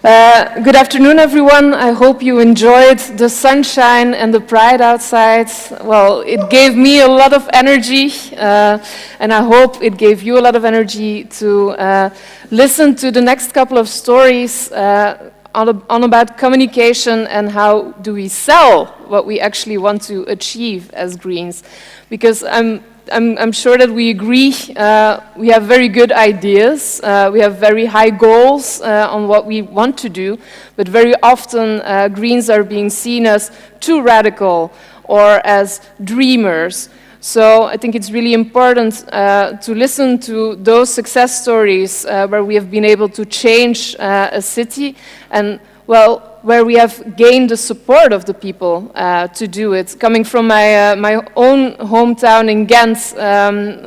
Good afternoon, everyone. I hope you enjoyed the sunshine and the pride outside. Well, it gave me a lot of energy, and I hope it gave you a lot of energy to listen to the next couple of stories on about communication and how do we sell what we actually want to achieve as Greens. Because I'm sure that we agree, we have very good ideas, we have very high goals on what we want to do, but very often Greens are being seen as too radical or as dreamers. So I think it's really important to listen to those success stories where we have been able to change a city and, well, where we have gained the support of the people to do it. Coming from my own hometown in Ghent,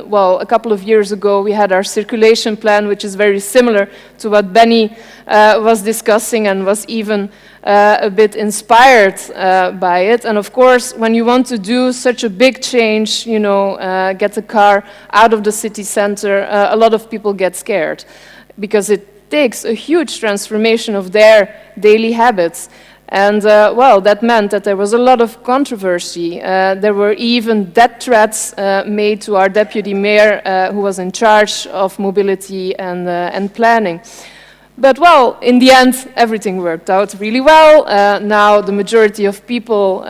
well, a couple of years ago we had our circulation plan, which is very similar to what Benny was discussing and was even a bit inspired by it. And of course, when you want to do such a big change, you know, get a car out of the city center, a lot of people get scared because it takes a huge transformation of their daily habits. And well, that meant that there was a lot of controversy. There were even death threats made to our deputy mayor who was in charge of mobility and planning. But well, in the end, everything worked out really well. Now the majority of people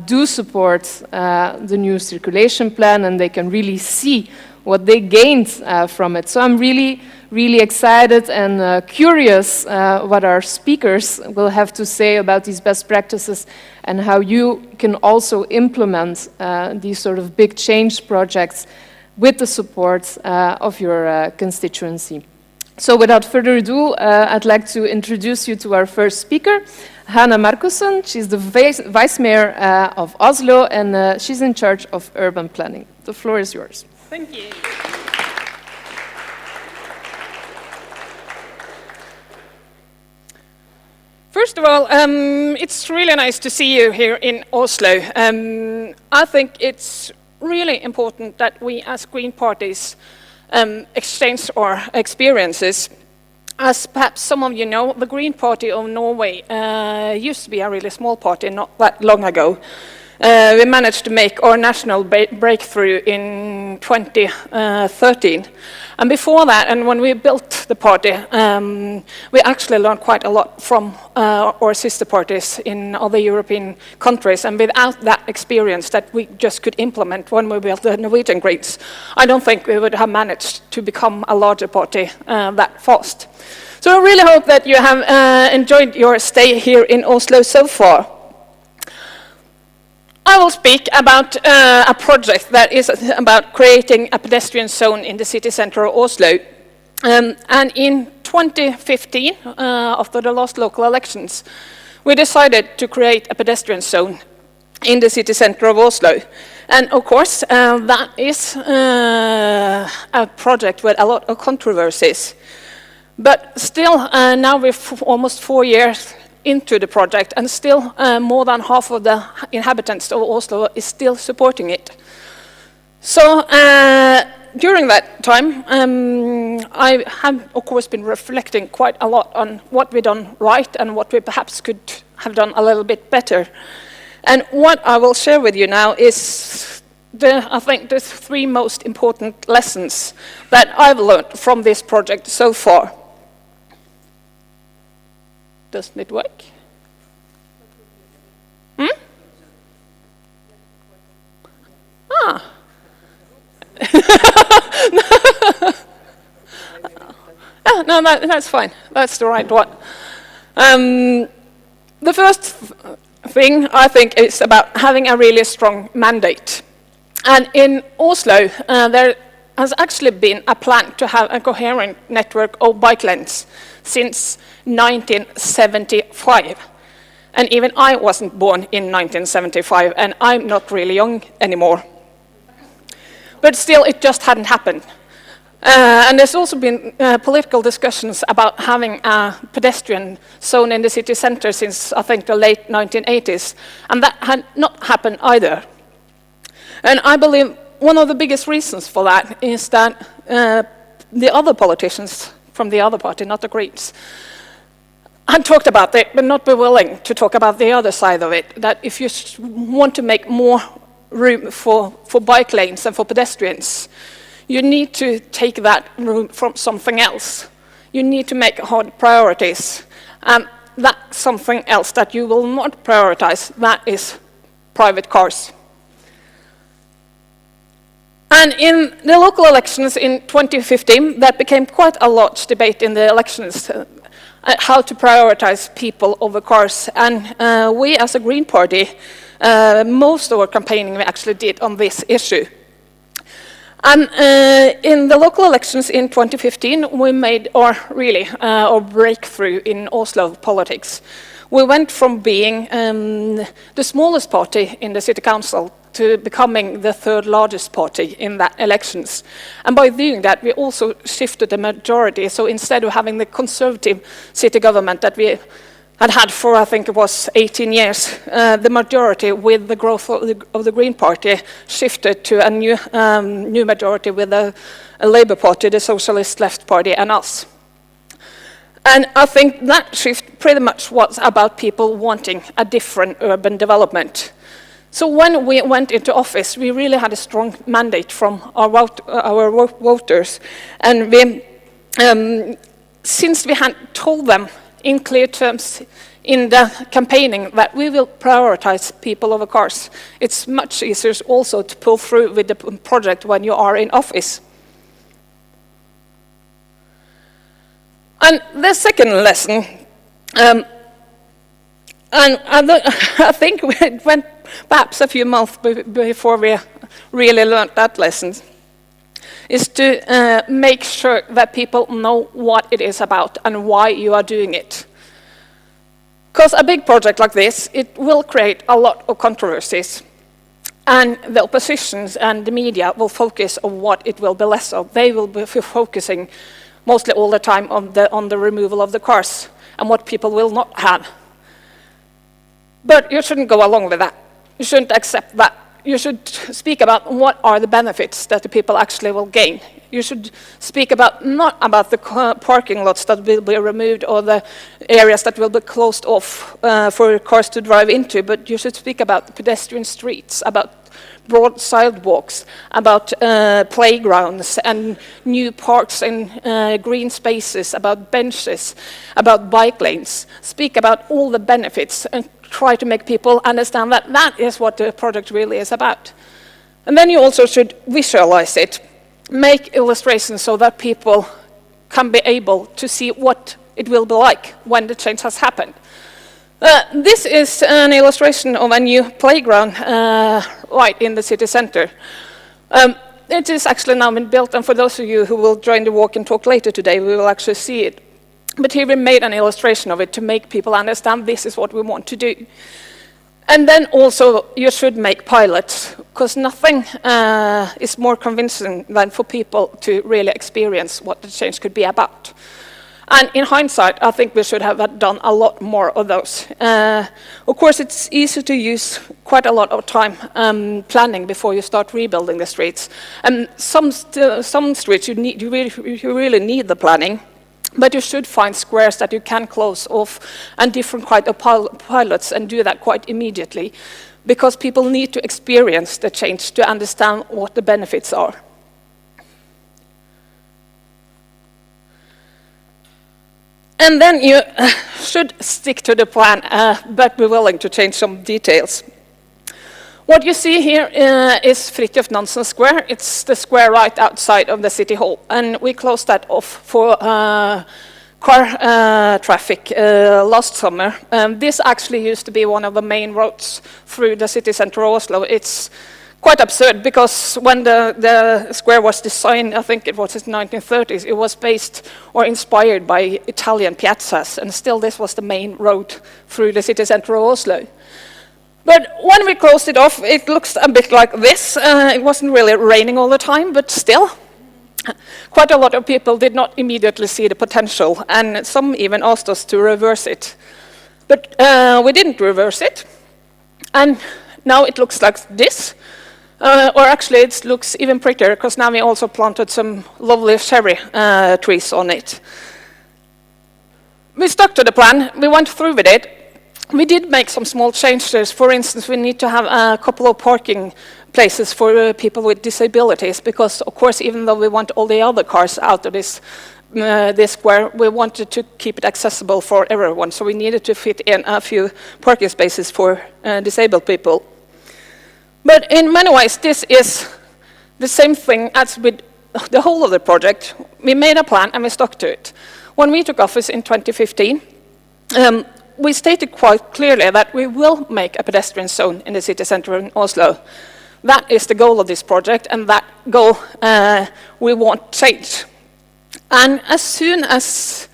do support the new circulation plan, and they can really see what they gained from it. So I'm really excited and curious what our speakers will have to say about these best practices and how you can also implement these sort of big change projects with the support of your constituency. So without further ado, I'd like to introduce you to our first speaker, Hanna Marcussen. She's the Vice Mayor of Oslo, and she's in charge of urban planning. The floor is yours. Thank you. First of all, it's really nice to see you here in Oslo. I think it's really important that we as Green parties exchange our experiences. As perhaps some of you know, the Green Party of Norway used to be a really small party not that long ago. We managed to make our national breakthrough in 2013. And before that, and when we built the party, we actually learned quite a lot from our sister parties in other European countries. And without that experience that we just could implement when we built the Norwegian Greens, I don't think we would have managed to become a larger party that fast. So I really hope that you have enjoyed your stay here in Oslo so far. I will speak about a project that is about creating a pedestrian zone in the city center of Oslo. And in 2015, after the last local elections, we decided to create a pedestrian zone in the city center of Oslo. And of course, that is a project with a lot of controversies. But still, now we're almost 4 years into the project, and still more than half of the inhabitants of Oslo is still supporting it. So during that time, I have of course been reflecting quite a lot on what we've done right and what we perhaps could have done a little bit better. And what I will share with you now is I think the 3 most important lessons that I've learned from this project so far. Doesn't it work? Ah. No, that's fine. That's the right one. The first thing I think is about having a really strong mandate. And in Oslo, there has actually been a plan to have a coherent network of bike lanes since 1975. And even I wasn't born in 1975, and I'm not really young anymore. But still, it just hadn't happened. And there's also been political discussions about having a pedestrian zone in the city center since, I think, the late 1980s. And that had not happened either. And I believe one of the biggest reasons for that is that the other politicians from the other party, not the Greens, and talked about it, but not be willing to talk about the other side of it, that if you want to make more room for bike lanes and for pedestrians, you need to take that room from something else. You need to make hard priorities. And that's something else that you will not prioritize, that is private cars. And in the local elections in 2015, that became quite a large debate in the elections, how to prioritize people over cars. And we as a Green Party, most of our campaigning we actually did on this issue. And in the local elections in 2015, we made our breakthrough in Oslo politics. We went from being the smallest party in the city council to becoming the third largest party in that elections. And by doing that, we also shifted the majority. So instead of having the conservative city government that we had for, I think it was 18 years, the majority with the growth of the Green Party shifted to a new majority with a Labour Party, the Socialist Left Party, and us. And I think that shift pretty much was about people wanting a different urban development. So when we went into office, we really had a strong mandate from our voters. And we, since we had told them in clear terms in the campaigning that we will prioritize people over cars, it's much easier also to pull through with the project when you are in office. And the second lesson, and I think it went perhaps a few months before we really learned that lesson, is to make sure that people know what it is about and why you are doing it. Because a big project like this, it will create a lot of controversies. And the oppositions and the media will focus on what it will be less of. They will be focusing mostly all the time on the removal of the cars and what people will not have. But you shouldn't go along with that. You shouldn't accept that. You should speak about what are the benefits that the people actually will gain. You should speak about not about the parking lots that will be removed or the areas that will be closed off for cars to drive into, but you should speak about the pedestrian streets, about broad sidewalks, about playgrounds and new parks and green spaces, about benches, about bike lanes. Speak about all the benefits and try to make people understand that that is what the project really is about. And then you also should visualize it, make illustrations so that people can be able to see what it will be like when the change has happened. This is an illustration of a new playground right in the city center. It is actually now been built, and for those of you who will join the walk and talk later today, we will actually see it. But here we made an illustration of it to make people understand this is what we want to do. And then also you should make pilots, because nothing is more convincing than for people to really experience what the change could be about. And in hindsight, I think we should have done a lot more of those. Of course, it's easy to use quite a lot of time planning before you start rebuilding the streets. And some streets you really need the planning. But you should find squares that you can close off and different kind of pilots and do that quite immediately, because people need to experience the change to understand what the benefits are. And then you should stick to the plan, but be willing to change some details. What you see here is Fridtjof Nansen Square. It's the square right outside of the City Hall. And we closed that off for car traffic last summer. This actually used to be one of the main roads through the city center of Oslo. It's quite absurd because when the square was designed, I think it was in the 1930s, it was based or inspired by Italian piazzas. And still this was the main road through the city center of Oslo. But when we closed it off, it looks a bit like this. It wasn't really raining all the time, but still, quite a lot of people did not immediately see the potential, and some even asked us to reverse it. But we didn't reverse it, and now it looks like this. Or actually, it looks even prettier, because now we also planted some lovely cherry trees on it. We stuck to the plan, we went through with it. We did make some small changes. For instance, we need to have a couple of parking places for people with disabilities, because of course, even though we want all the other cars out of this square, we wanted to keep it accessible for everyone. So we needed to fit in a few parking spaces for disabled people. But in many ways, this is the same thing as with the whole of the project. We made a plan and we stuck to it. When we took office in 2015, we stated quite clearly that we will make a pedestrian zone in the city centre in Oslo. That is the goal of this project, and that goal we won't change. And as soon as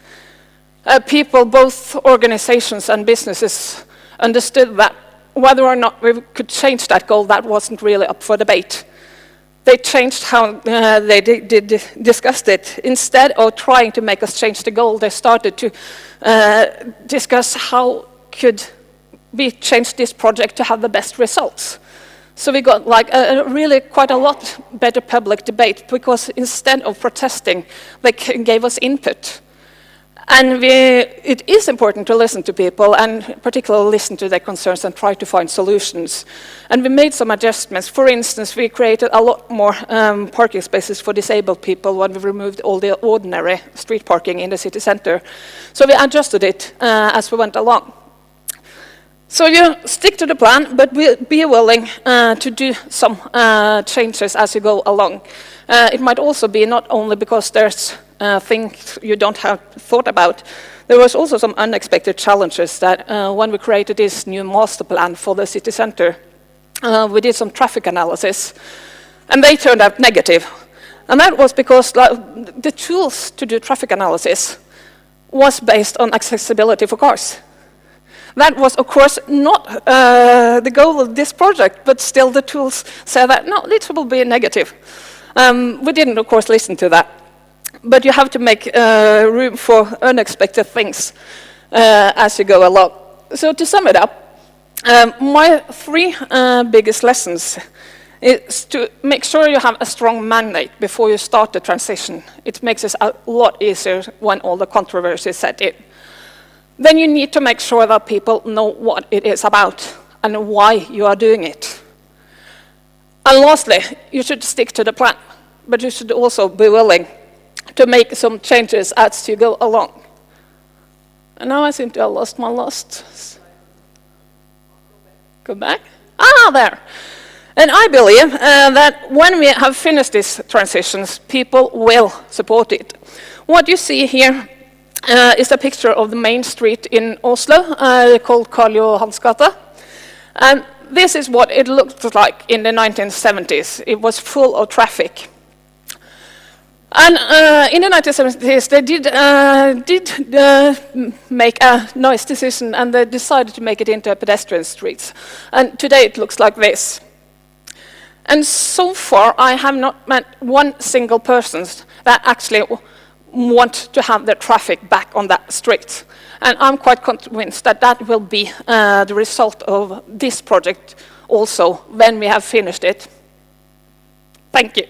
people, both organizations and businesses, understood that whether or not we could change that goal, that wasn't really up for debate. They changed how they discussed it. Instead of trying to make us change the goal, they started to discuss how could we change this project to have the best results. So we got like really quite a lot better public debate, because instead of protesting, they gave us input. And it is important to listen to people, and particularly listen to their concerns and try to find solutions. And we made some adjustments. For instance, we created a lot more parking spaces for disabled people when we removed all the ordinary street parking in the city centre. So we adjusted it as we went along. So you stick to the plan, but be willing to do some changes as you go along. It might also be not only because there's things you don't have thought about. There was also some unexpected challenges that when we created this new master plan for the city centre, we did some traffic analysis, and they turned out negative. And that was because the tools to do traffic analysis was based on accessibility for cars. That was, of course, not the goal of this project, but still the tools say that, no, this will be negative. We didn't, of course, listen to that. But you have to make room for unexpected things as you go along. So to sum it up, my three biggest lessons is to make sure you have a strong mandate before you start the transition. It makes it a lot easier when all the controversies set in. Then you need to make sure that people know what it is about and why you are doing it. And lastly, you should stick to the plan, but you should also be willing to make some changes as you go along. And now I seem to have lost my last. Go back. Ah, there. And I believe that when we have finished these transitions, people will support it. What you see here is a picture of the main street in Oslo, called Karl Johans gate. And this is what it looked like in the 1970s. It was full of traffic. And in the 1970s, they did make a nice decision, and they decided to make it into a pedestrian street. And today it looks like this. And so far, I have not met one single person that actually want to have the traffic back on that street. And I'm quite convinced that that will be the result of this project also when we have finished it. Thank you.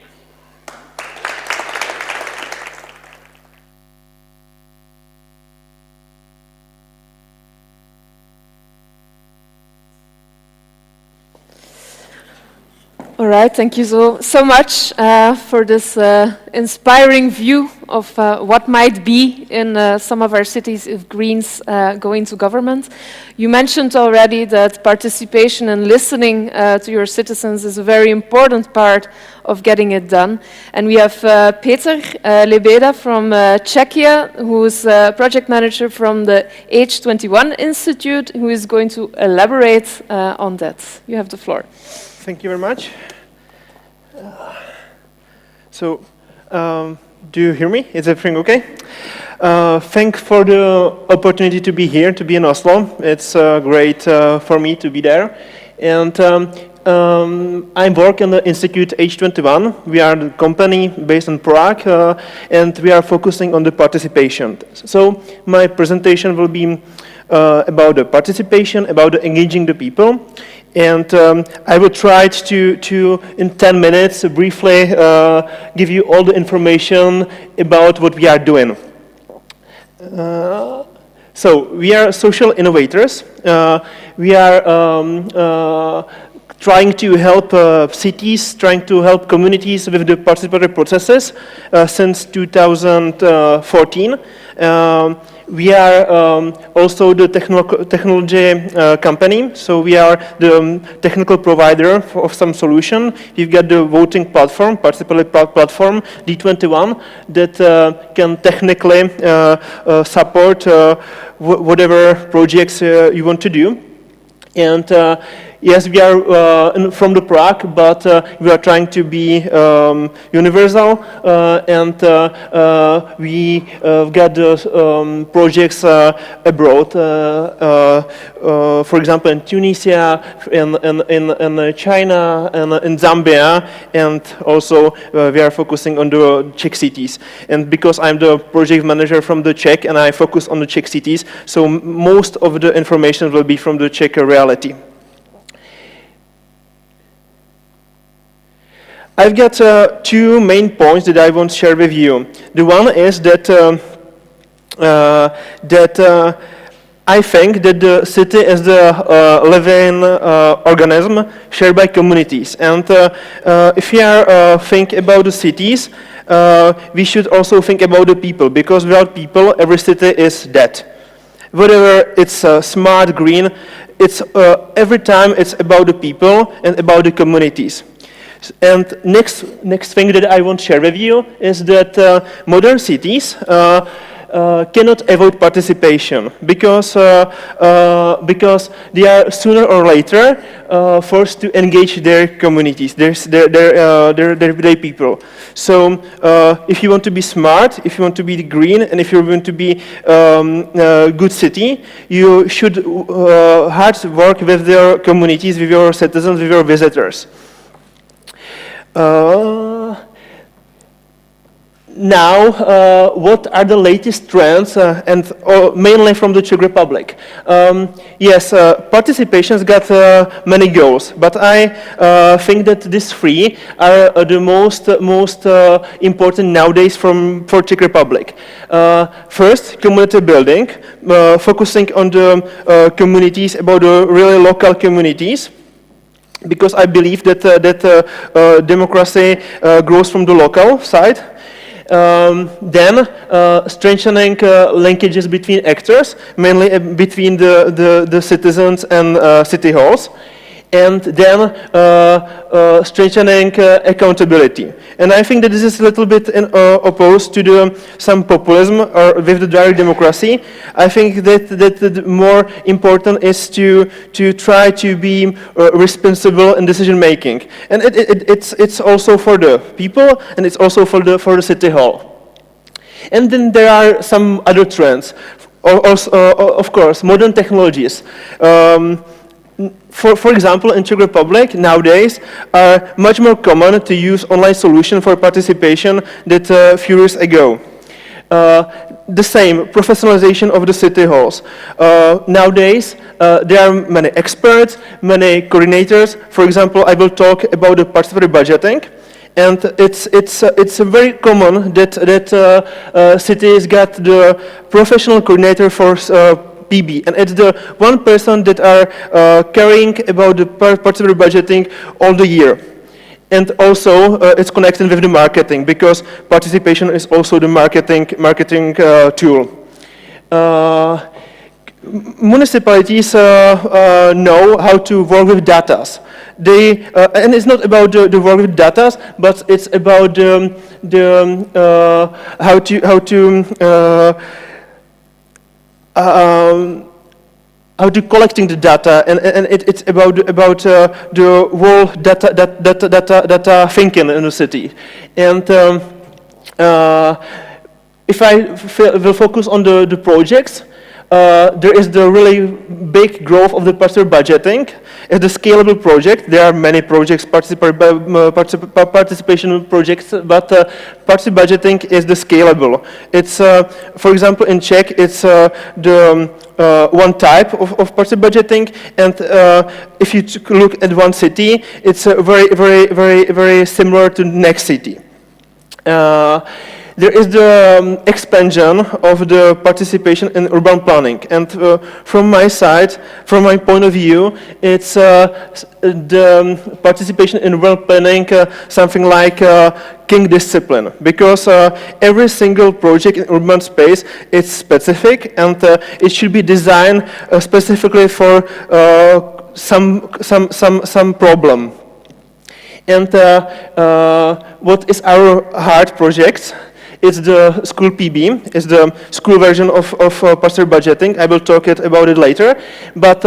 All right, thank you so much for this inspiring view of what might be in some of our cities if Greens go into government. You mentioned already that participation and listening to your citizens is a very important part of getting it done. And we have Petr Lebeda from Czechia, who is project manager from the H21 Institute, who is going to elaborate on that. You have the floor. Thank you very much. Do you hear me? Is everything okay? Thanks for the opportunity to be here, to be in Oslo. It's great for me to be there. And I work in the Institute H21. We are a company based in Prague, and we are focusing on the participation. So my presentation will be about the participation, about engaging the people. And I will try to in 10 minutes, briefly give you all the information about what we are doing. So we are social innovators. We are trying to help cities, trying to help communities with the participatory processes since 2014. We are also the technology company, so we are the technical provider of some solution. We've got the voting platform, participatory platform, D21, that can technically support whatever projects you want to do. And yes, we are from the Prague, but we are trying to be universal, and we got the projects abroad. For example, in Tunisia, in China, and in Zambia, and also we are focusing on the Czech cities. And because I'm the project manager from the Czech, and I focus on the Czech cities, so most of the information will be from the Czech reality. I've got two main points that I want to share with you. The one is that I think that the city is the living organism shared by communities. And if we are think about the cities, we should also think about the people, because without people, every city is dead. Whether it's smart, green, it's every time it's about the people and about the communities. And next thing that I want to share with you is that modern cities cannot avoid participation, because they are sooner or later forced to engage their communities, their people. So if you want to be smart, if you want to be green, and if you want to be a good city, you should hard work with your communities, with your citizens, with your visitors. Now, what are the latest trends, and mainly from the Czech Republic? Yes, participation's got many goals, but I think that these three are the most important nowadays for Czech Republic. First, community building, focusing on the communities, about the really local communities, because I believe that democracy grows from the local side. Then strengthening linkages between actors, mainly between the citizens and city halls. And then strengthening accountability. And I think that this is a little bit opposed to some populism or with the direct democracy. I think that the more important is to try to be responsible in decision making. And it's also for the people, and it's also for the city hall. And then there are some other trends. Also, of course, modern technologies. For example, in Czech Republic nowadays are much more common to use online solution for participation than a few years ago. The same professionalization of the city halls. Nowadays there are many experts, many coordinators. For example, I will talk about the participatory budgeting. And it's very common that cities got the professional coordinator for PB, and it's the one person that are caring about the participatory budgeting all the year. And also it's connected with the marketing, because participation is also the marketing tool. Municipalities know how to work with data. They and it's not about the work with data, but it's about how to collecting the data, and it's about the whole data thinking in the city. And if I will focus on the projects, there is the really big growth of the participatory budgeting. It's a scalable project. There are many projects, participation projects, but participatory budgeting is the scalable. It's, for example, in Czech, it's the one type of participatory budgeting, and if you look at one city, it's very similar to the next city. there is the expansion of the participation in urban planning. And from my side, from my point of view, it's the participation in urban planning something like king discipline, because every single project in urban space is specific, and it should be designed specifically for some problem. And what is our heart project? It's the school PB. It's the school version of participatory budgeting. I will talk about it later. But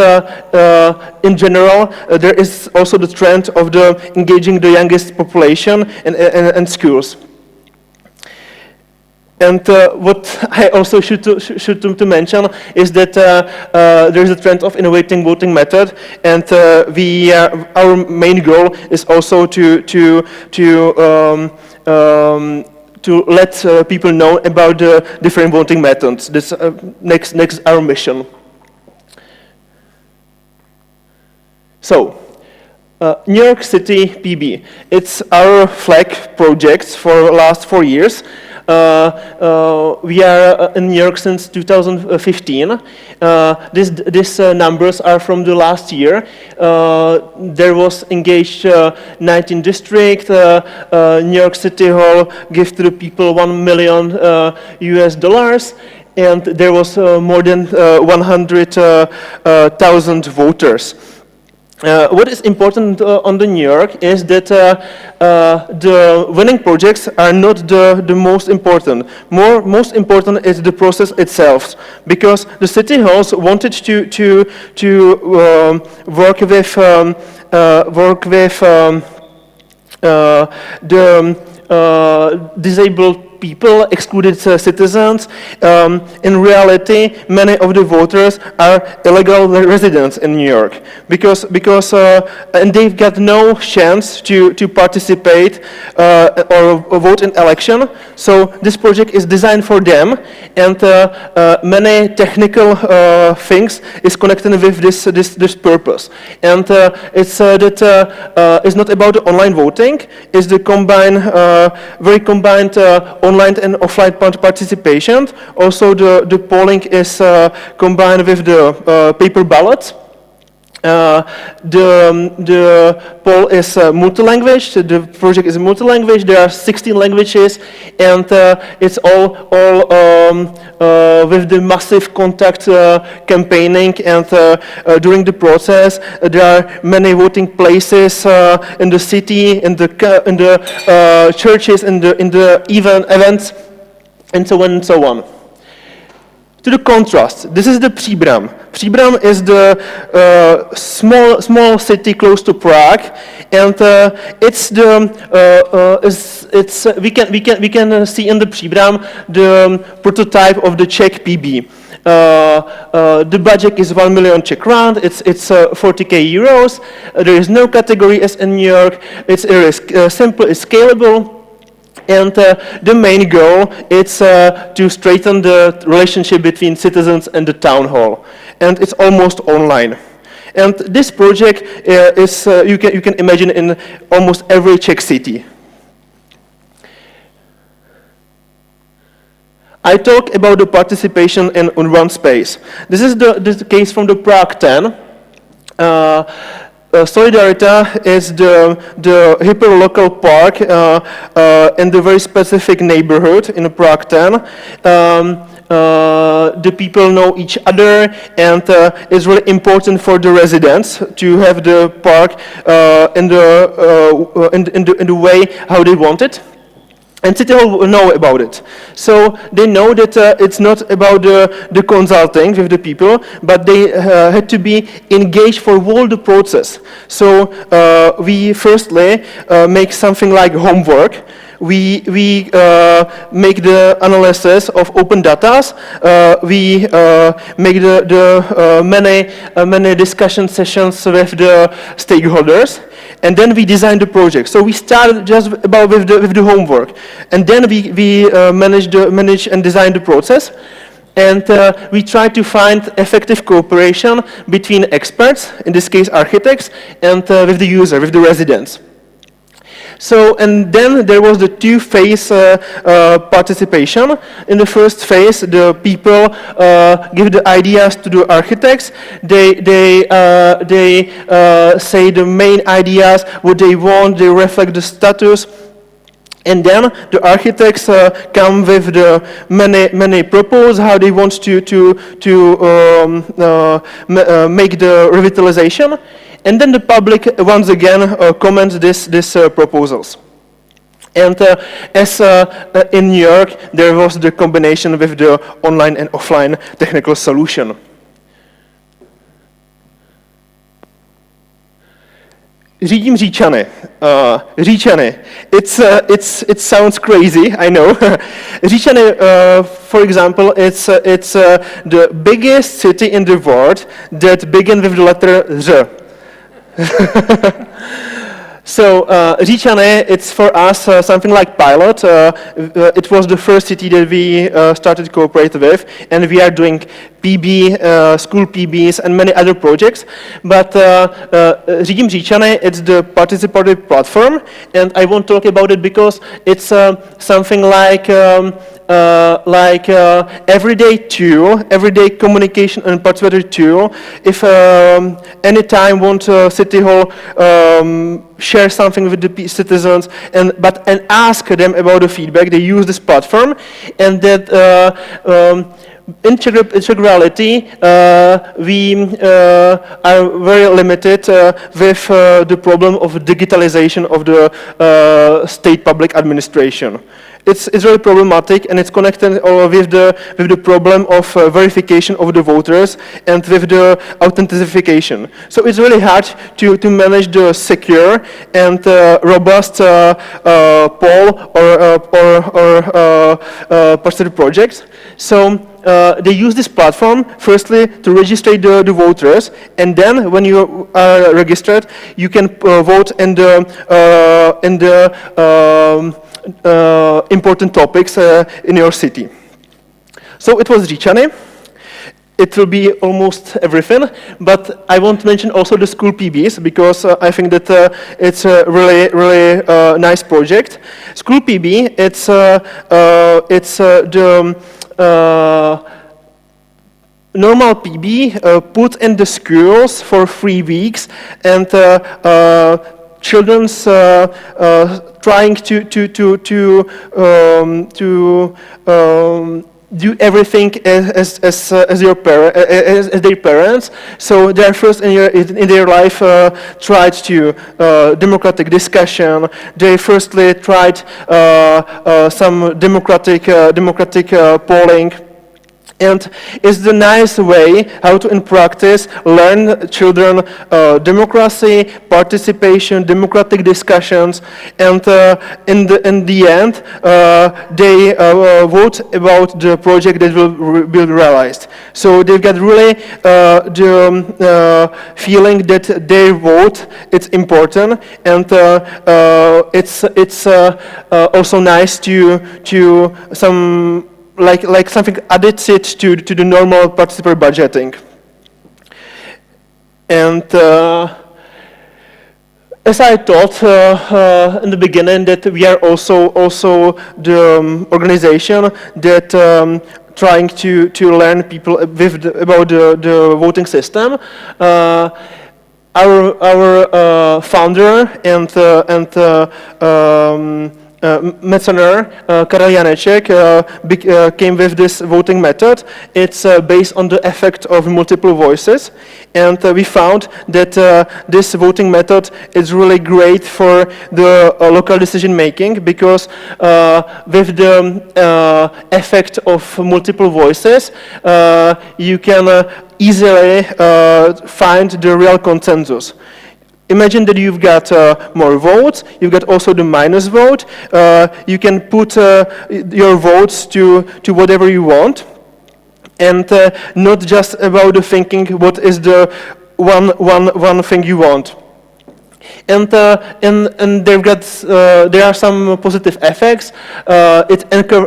in general, there is also the trend of engaging the youngest population and schools. And what I also should to mention is that there is a trend of innovating voting method, and our main goal is also to let people know about the different voting methods. This next our mission. So, New York City PB. It's our flag project for the last 4 years. We are in New York since 2015. These numbers are from the last year. There was engaged 19 districts. New York City Hall gave to the people $1 million US, and there was more than 100,000 voters. What is important on the New York is that the winning projects are not the most important. Most important is the process itself, because the city halls wanted to work with the disabled people, excluded citizens. In reality, many of the voters are illegal residents in New York, because and they've got no chance to participate or vote in election. So this project is designed for them, and many technical things is connected with this purpose. And it's it's not about the online voting. It's the very combined online and offline participation. Also, the polling is combined with the paper ballot. The poll is multi-language. The project is multi-language. There are 16 languages, and it's all with the massive contact campaigning. And during the process, there are many voting places in the city, in the churches, in the events, and so on and so on. To the contrast, this is the Příbram. Příbram is the small city close to Prague, and we can see in the Příbram the prototype of the Czech PB. The budget is 1 million Czech crown. It's 40k euros. There is no category as in New York. It's simple. It's scalable. And the main goal is to strengthen the relationship between citizens and the town hall. And it's almost online. And this project is, you can imagine, in almost every Czech city. I talk about the participation in urban space. This is the case from the Prague 10. Solidarita is the hyper-local park in the very specific neighborhood in Prague 10. The people know each other, and it's really important for the residents to have the park in the way how they want it. And City Hall will know about it. So they know that it's not about the consulting with the people, but they had to be engaged for all the process. So we firstly make something like homework. We make the analysis of open data. We make the many discussion sessions with the stakeholders. And then we design the project. So we started just about with the homework, and then we manage and design the process, and we try to find effective cooperation between experts, in this case architects, and with the user, with the residents. So, and then there was the two-phase participation. In the first phase, the people give the ideas to the architects. They say the main ideas, what they want, they reflect the status. And then the architects come with the many proposals how they want to make the revitalization. And then the public once again comments these proposals. And as in New York, there was the combination with the online and offline technical solution. Řídím Říčany. Říčany. It sounds crazy, I know. Říčany, for example, it's the biggest city in the world that begins with the letter R. So Říčany, it's for us something like pilot. It was the first city that we started to cooperate with, and we are doing PB, school PBs, and many other projects. But Řídím Říčany, it's the participatory platform, and I won't talk about it because it's something like everyday tool, everyday communication and participatory tool. If any time want City Hall share something with the citizens and ask them about the feedback, they use this platform, and that integrality, we are very limited with the problem of digitalization of the state public administration. It's really problematic, and it's connected with the problem of verification of the voters and with the authentication. So it's really hard to manage the secure and robust poll or participatory projects. So they use this platform firstly to register the voters, and then when you are registered, you can vote in the important topics in your city. So it was Říčany. It will be almost everything, but I want to mention also the school PBs because I think that it's a really nice project. School PB, it's the normal PB put in the schools for 3 weeks, and children's trying to do everything as their parents. So they're first in their life tried to democratic discussion. They firstly tried some democratic polling. And it's the nice way how to, in practice, learn children democracy, participation, democratic discussions, and in the end, they vote about the project that will be realized. So they've got really the feeling that their vote is important, and it's also nice to some. Like something added to the normal participatory budgeting. And as I thought in the beginning, that we are also the organization that trying to learn people about the voting system. Our founder and mecenaire, Karel Janeček, came with this voting method. It's based on the effect of multiple voices, and we found that this voting method is really great for the local decision making because with the effect of multiple voices, you can easily find the real consensus. Imagine that you've got more votes, you've got also the minus vote, you can put your votes to whatever you want, and not just about the thinking what is the one thing you want. and there are some positive effects. It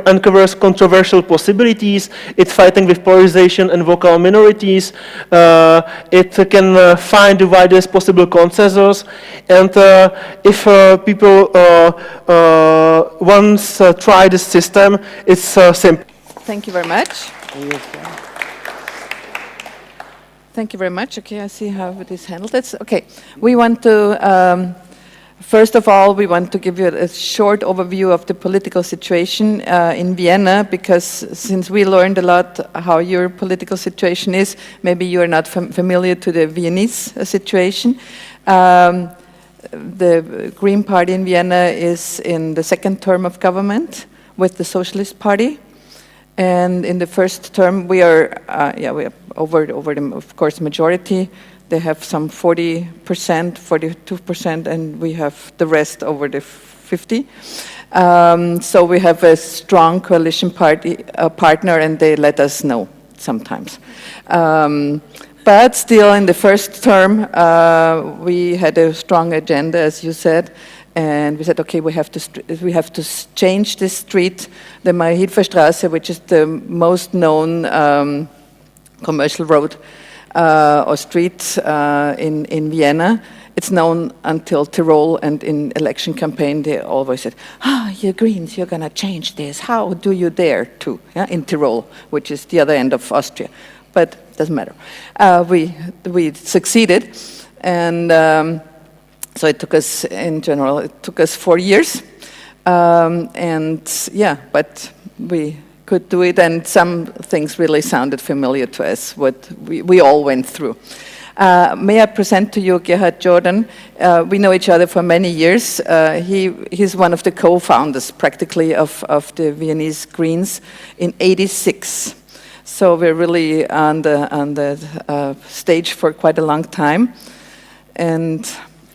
uncovers controversial possibilities. It's fighting with polarization and vocal minorities. It can find the widest possible consensus, and if people once try this system, it's simple. Thank you very much. Thank you very much. Okay, I see how it is handled. Okay, we want to, first of all, we want to give you a short overview of the political situation in Vienna, because since we learned a lot how your political situation is, maybe you are not familiar to the Viennese situation. The Green Party in Vienna is in the second term of government with the Socialist Party. And in the first term, we are over them, of course, majority. They have some 40%, 42%, and we have the rest over the 50. So we have a strong coalition partner, and they let us know sometimes. But still, in the first term, we had a strong agenda, as you said. And we said, okay, we have to change this street, the Marie-Hilfer-Straße, which is the most known commercial road or street in Vienna. It's known until Tyrol, and in election campaign they always said, you Greens, you're going to change this. How do you dare to? Yeah, in Tyrol, which is the other end of Austria. But it doesn't matter. We succeeded, and so it took us, in general, it took us 4 years. And yeah, but we could do it, and some things really sounded familiar to us, what we all went through. May I present to you Gerhard Jordan? We know each other for many years. He's one of the co-founders, practically, of the Viennese Greens in '86. So we're really on the stage for quite a long time. And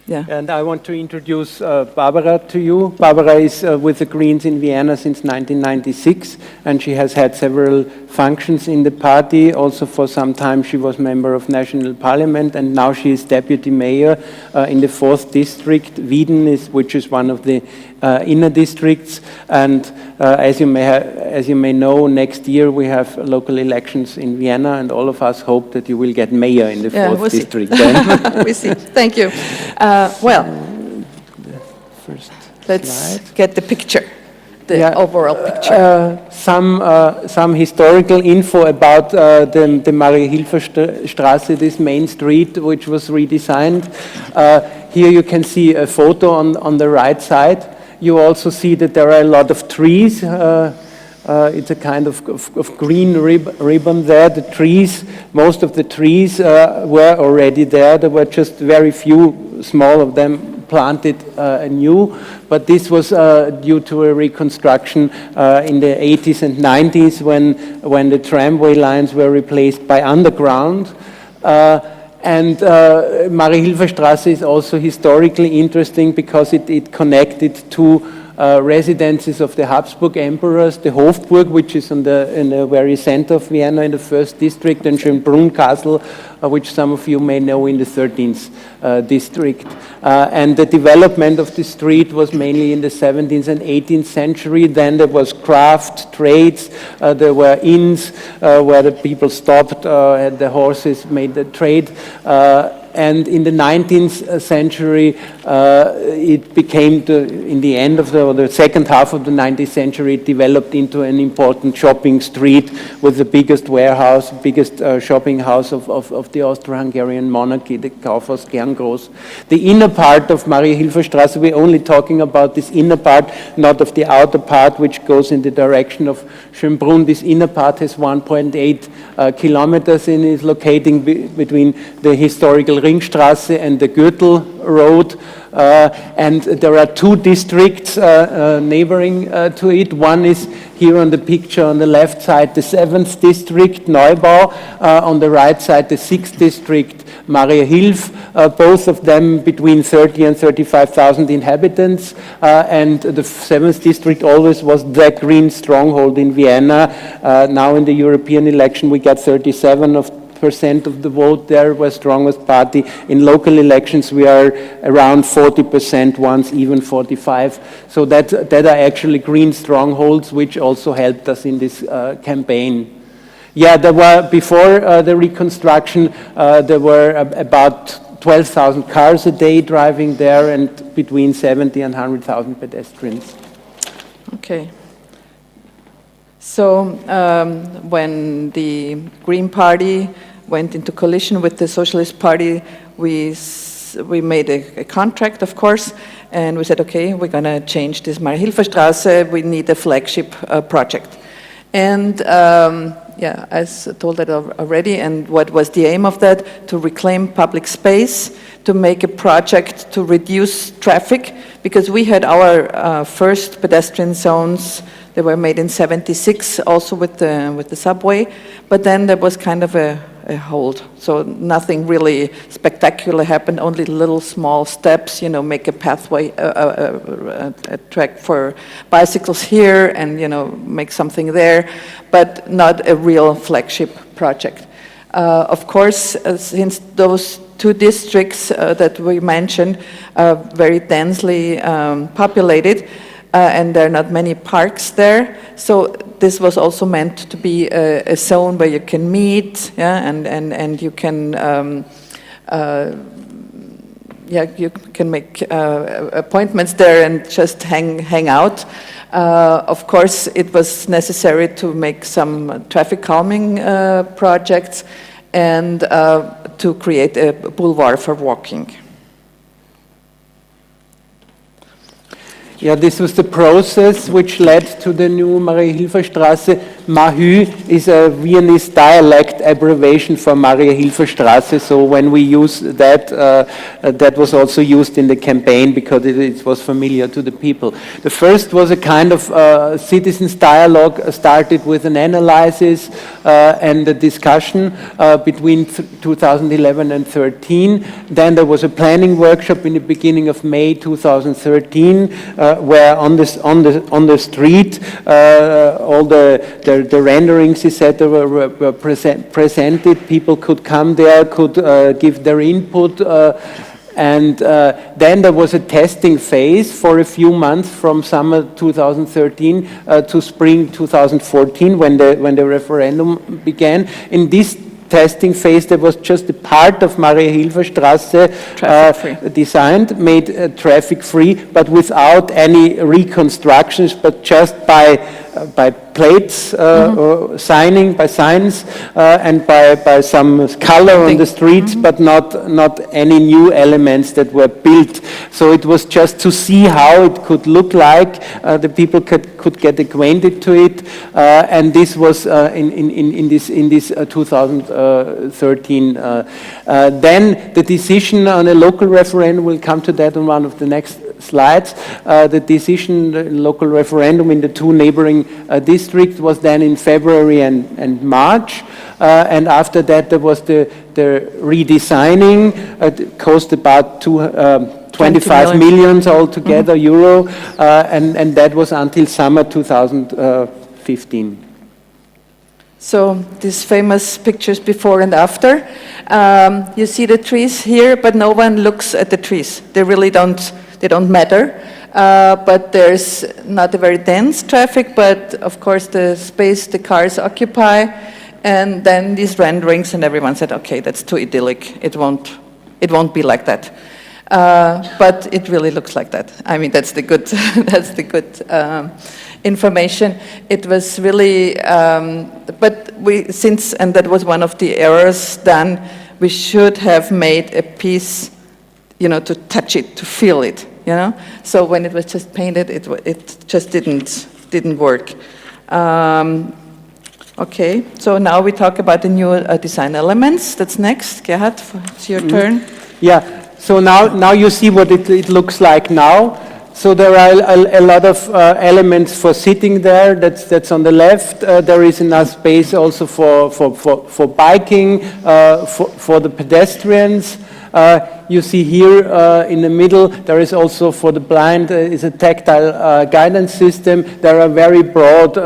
yeah. And I want to introduce Barbara to you. Barbara is with the Greens in Vienna since 1996, and she has had several functions in the party. Also for some time she was member of National Parliament, and now she is deputy mayor in the 4th district, Wieden, which is one of the inner districts. And as you may know, next year we have local elections in Vienna, and all of us hope that you will get mayor in the 4th district then. We see. Thank you. Let's get the picture, the overall picture. Some historical info about the Marie-Hilfer-Straße, this main street, which was redesigned. Here you can see a photo on the right side. You also see that there are a lot of trees. It's a kind of green ribbon there. The trees, most of the trees were already there. There were just very few, small of them planted anew. But this was due to a reconstruction in the 80s and 90s when the tramway lines were replaced by underground. And Marie-Hilfer-Straße is also historically interesting because it connected to residences of the Habsburg emperors, the Hofburg, which is in the very center of Vienna in the 1st district, and Schönbrunn Castle, which some of you may know, in the 13th district. And the development of the street was mainly in the 17th and 18th century. Then there was craft, trades, there were inns where the people stopped, and the horses made the trade. And in the 19th century, it became, in the end of the second half of the 19th century, it developed into an important shopping street with the biggest warehouse, biggest shopping house of the Austro-Hungarian monarchy, the Kaufhaus Gerngross. The inner part of Marie-Hilfer-Straße, we're only talking about this inner part, not of the outer part, which goes in the direction of Schönbrunn. This inner part has 1.8 kilometers and is locating between the historical Ringstraße and the Gürtel Road, and there are 2 districts neighboring to it. One is here on the picture on the left side, the 7th district, Neubau, on the right side, the 6th district, Mariahilf, both of them between 30 and 35,000 inhabitants, and the 7th district always was the green stronghold in Vienna. Now in the European election we got 37 of 50% of the vote there, were strongest party. In local elections, we are around 40%, once even 45%. So that are actually green strongholds, which also helped us in this campaign. Yeah, there were, before the reconstruction, there were about 12,000 cars a day driving there, and between 70 and 100,000 pedestrians. Okay. So when the Green Party went into coalition with the Socialist Party, we made a contract, of course, and we said, okay, we're going to change this Maria-Hilfer-Straße. We need a flagship project. And yeah, as told that already, and what was the aim of that? To reclaim public space, to make a project to reduce traffic, because we had our first pedestrian zones. They were made in '76, also with the subway, but then there was kind of a hold. So nothing really spectacular happened, only little small steps, you know, make a pathway, a track for bicycles here, and, you know, make something there, but not a real flagship project. Of course, since those two districts that we mentioned are very densely populated, and there are not many parks there, so this was also meant to be a zone where you can meet, yeah, and you can, yeah, you can make appointments there and just hang out. Of course, it was necessary to make some traffic calming projects and to create a boulevard for walking. Yeah, this was the process which led to the new Maria-Hilfer-Straße. Matthieu is a Viennese dialect abbreviation for Maria-Hilfer-Straße, so when we use that, that was also used in the campaign because it was familiar to the people. The first was a kind of citizens' dialogue, started with an analysis and a discussion between 2011 and 13. Then there was a planning workshop in the beginning of May 2013, where on the street all the renderings, etc., were presented. People could come there, could give their input, and then there was a testing phase for a few months from summer 2013 to spring 2014 when the referendum began. In this testing phase, there was just a part of Maria-Hilfer-Straße designed, made traffic-free, but without any reconstructions, but just by plates, signing, by signs, and by some color on the streets, but not any new elements that were built. So it was just to see how it could look like. The people could get acquainted to it, and this was in this 2013. Then the decision on a local referendum, we'll come to that on one of the next slides. The decision, the local referendum in the two neighboring districts was then in February and March, and after that there was the redesigning. It cost about 25 million altogether euro, and that was until summer 2015. So these famous pictures before and after. You see the trees here, but no one looks at the trees. They really don't matter. But there's not a very dense traffic, but of course the space the cars occupy, and then these renderings, and everyone said, okay, that's too idyllic. It won't be like that. But it really looks like that. I mean, that's the good, that's the good information. It was really, but and that was one of the errors done, we should have made a piece, you know, to touch it, to feel it, you know. So when it was just painted, it just didn't work. Okay, so now we talk about the new design elements. That's next. Gerhard, it's your turn. Yeah. So now you see what it looks like now. So there are a lot of elements for sitting there. That's on the left. There is enough space also for biking, for the pedestrians. You see here in the middle, there is also for the blind is a tactile guidance system. There are very broad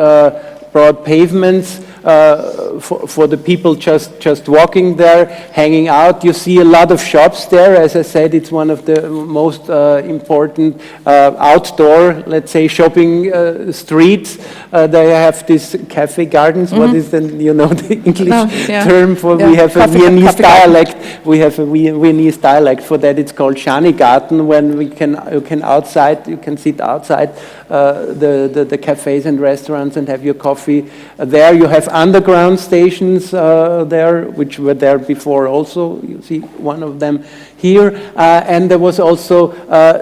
pavements. for the people just walking there, hanging out. You see a lot of shops there. As I said, it's one of the most important outdoor, let's say, shopping streets. They have these cafe gardens. What is then, you know, the English term for? We have a Viennese dialect. We have a Viennese dialect for that. It's called Schanigarten. When you can sit outside the cafes and restaurants and have your coffee there. You have underground stations there, which were there before also. You see one of them here. And there was also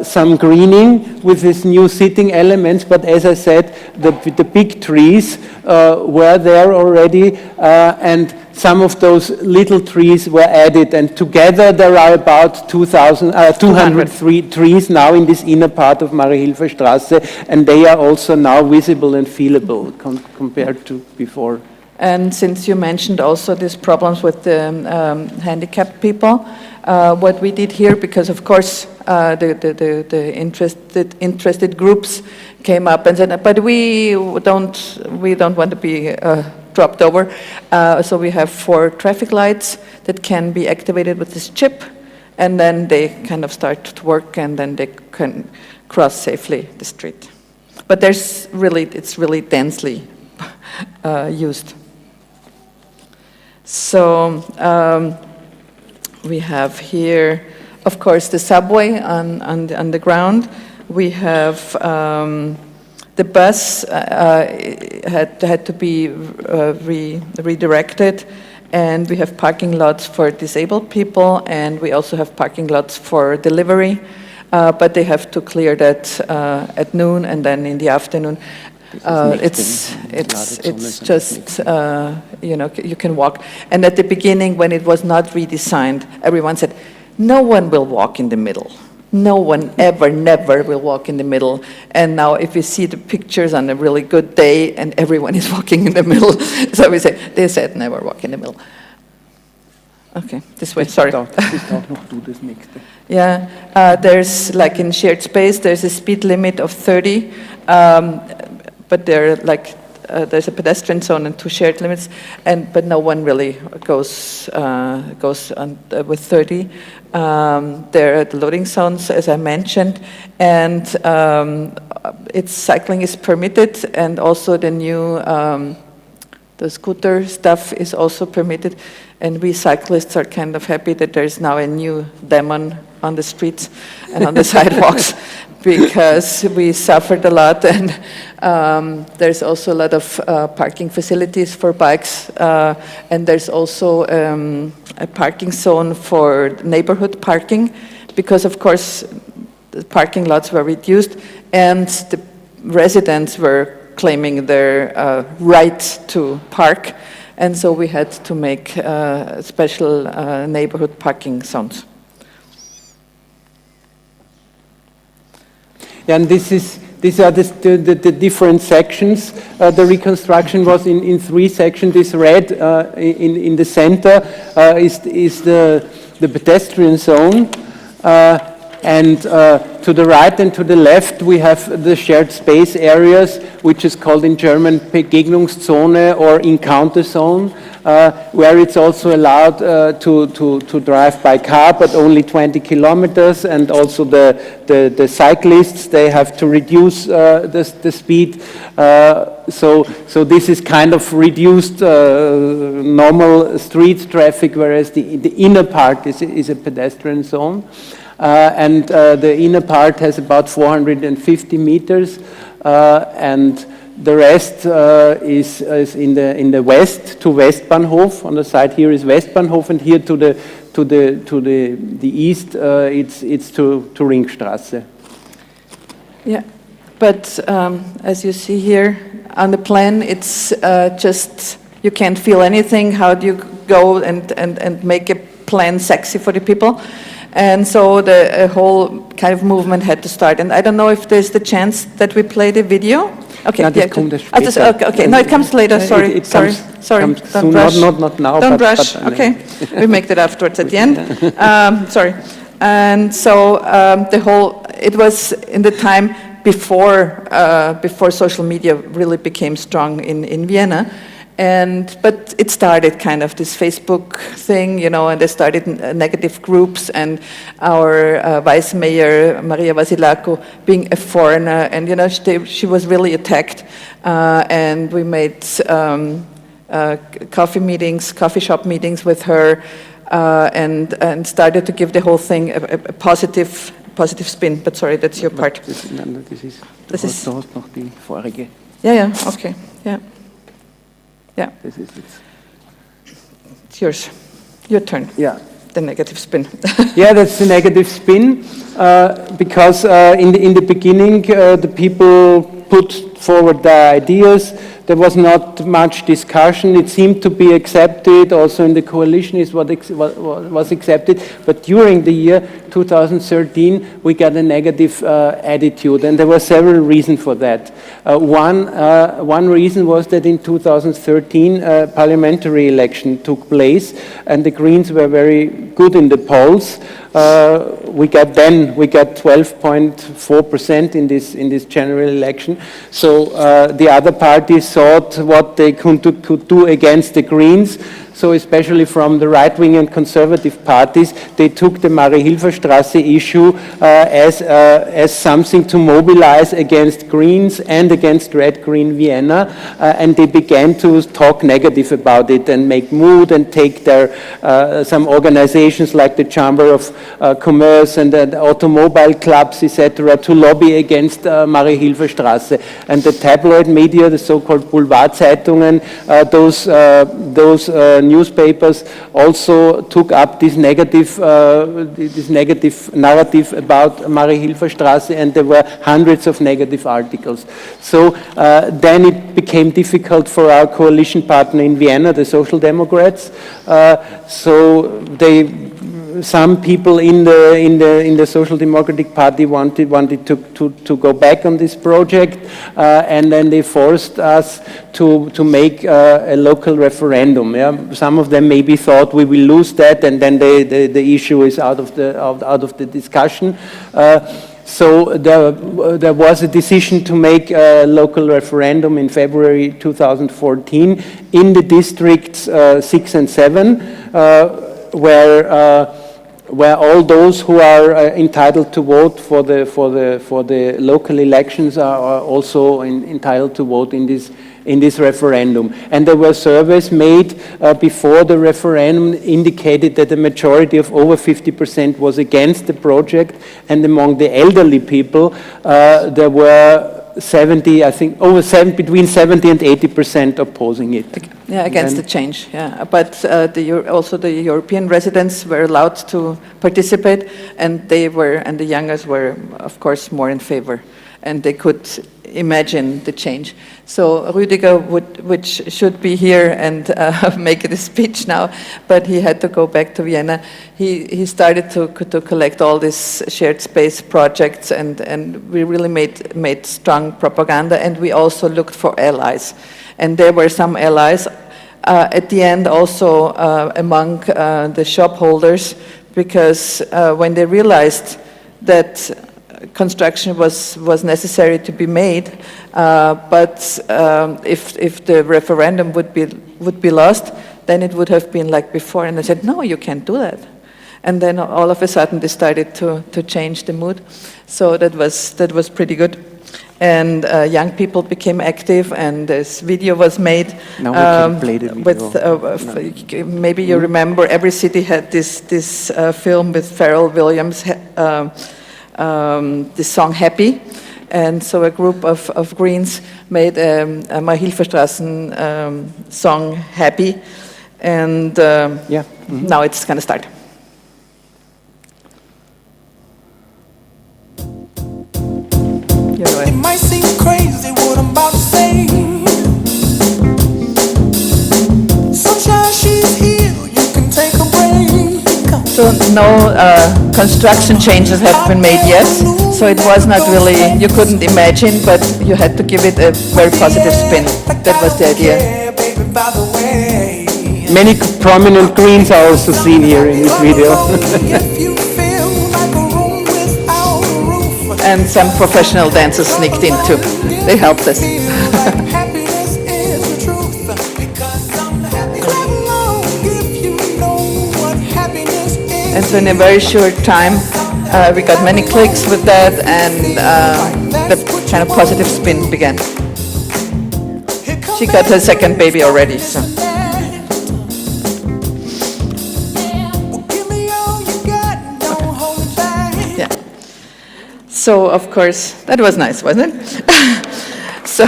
some greening with these new sitting elements. But as I said, the big trees were there already. And some of those little trees were added, and together there are about 203 trees now in this inner part of Mariahilferstraße, and they are also now visible and feelable compared to before. And since you mentioned also these problems with the handicapped people, what we did here, because of course the interested groups came up and said, but we don't want to be dropped over. So we have 4 traffic lights that can be activated with this chip, and then they kind of start to work, and then they can cross safely the street. But it's really densely used. So we have here, of course, the subway on the ground. We have the bus had to be redirected, and we have parking lots for disabled people, and we also have parking lots for delivery, but they have to clear that at noon and then in the afternoon. It's just, you know, you can walk. And at the beginning, when it was not redesigned, everyone said, no one will walk in the middle. No one ever, never will walk in the middle. And now if you see the pictures on a really good day and everyone is walking in the middle, so they said never walk in the middle. Okay, this way, sorry. Yeah, there's like in shared space, there's a speed limit of 30, but there's a pedestrian zone and 2 shared limits, but no one really goes on, with 30. There are the loading zones, as I mentioned, and cycling is permitted, and also the new the scooter stuff is also permitted, and we cyclists are kind of happy that there's now a new demon on the streets and on the sidewalks, because we suffered a lot, and there's also a lot of parking facilities for bikes, and there's also a parking zone for neighborhood parking, because of course the parking lots were reduced and the residents were claiming their right to park, and so we had to make special neighborhood parking zones. And these are the different sections. The reconstruction was in 3 sections. This red in the center is the pedestrian zone. And to the right and to the left, we have the shared space areas, which is called in German Begegnungszone or encounter zone, where it's also allowed to drive by car, but only 20 kilometers. And also the cyclists, they have to reduce the speed. So this is kind of reduced normal street traffic, whereas the inner part is a pedestrian zone. And the inner part has about 450 meters, and the rest is in the west to Westbahnhof. On the side here is Westbahnhof, and here to the east it's to Ringstraße. Yeah, but as you see here on the plan, it's just you can't feel anything. How do you go and make a plan sexy for the people? And so the whole kind of movement had to start. And I don't know if there's the chance that we play the video. Okay, okay. No, it comes later. Sorry, sorry. Don't rush. Not now. Don't rush. Okay, we make that afterwards at the end. Sorry. And so it was in the time before social media really became strong in Vienna. But it started kind of this Facebook thing, you know, and they started negative groups, and our vice mayor, Maria Vasilako, being a foreigner, and, you know, she was really attacked, and we made coffee shop meetings with her, and started to give the whole thing a positive spin. But sorry, that's your part. Das ist noch die vorige. Yeah, okay, yeah. This is it. It's yours. Your turn. Yeah. The negative spin. Yeah, that's the negative spin, because in the beginning the people put forward their ideas. There was not much discussion. It seemed to be accepted. Also in the coalition is what was accepted. But during the year 2013, we got a negative attitude, and there were several reasons for that. One reason was that in 2013, a parliamentary election took place, and the Greens were very good in the polls. We got 12.4% in this general election. So the other parties thought what they could do against the Greens. So especially from the right-wing and conservative parties, they took the Marie-Hilfer-Straße issue as something to mobilize against Greens and against Red-Green Vienna, and they began to talk negative about it and make mood and take their some organizations like the Chamber of Commerce and the automobile clubs, etc., to lobby against Marie-Hilfer-Straße. And the tabloid media, the so-called Boulevardzeitungen, those newspapers also took up this negative narrative about Marie-Hilfer-Straße, and there were hundreds of negative articles. So then it became difficult for our coalition partner in Vienna, the Social Democrats. So some people in the Social Democratic Party wanted to go back on this project, and then they forced us to make a local referendum. Yeah? Some of them maybe thought we will lose that, and then the issue is out of the discussion. So there was a decision to make a local referendum in February 2014 in the districts 6 and 7, where all those who are entitled to vote for the local elections are also entitled to vote in this referendum. And there were surveys made before the referendum indicated that a majority of over 50% was against the project, and among the elderly people there were between 70 and 80% opposing it. Yeah, against the change. Yeah, but also the European residents were allowed to participate, and the youngers were, of course, more in favor, and they could imagine the change. So Rüdiger, which should be here and make the speech now, but he had to go back to Vienna. He started to collect all these shared space projects, and we really made strong propaganda, and we also looked for allies. And there were some allies at the end also among the shop holders, because when they realized that construction was necessary to be made, but if the referendum would be lost, then it would have been like before. And I said, no, you can't do that. And then all of a sudden they started to change the mood. So that was pretty good. And young people became active, and this video was made. Now we can play the video. With maybe you remember, every city had this film with Pharrell Williams. The song Happy, and so a group of Greens made a Marie-Hilfer-Straße song Happy, and now it's going to start. It might seem crazy what I'm about to say. Sunshine, she's here, you can take a break. So no construction changes have been made yet, so it was not really, you couldn't imagine, but you had to give it a very positive spin. That was the idea. Many prominent Greens are also seen here in this video. And some professional dancers sneaked in too. They helped us. And so in a very short time, we got many clicks with that, and the kind of positive spin began. She got her second baby already, so. Yeah. So, of course, that was nice, wasn't it? So.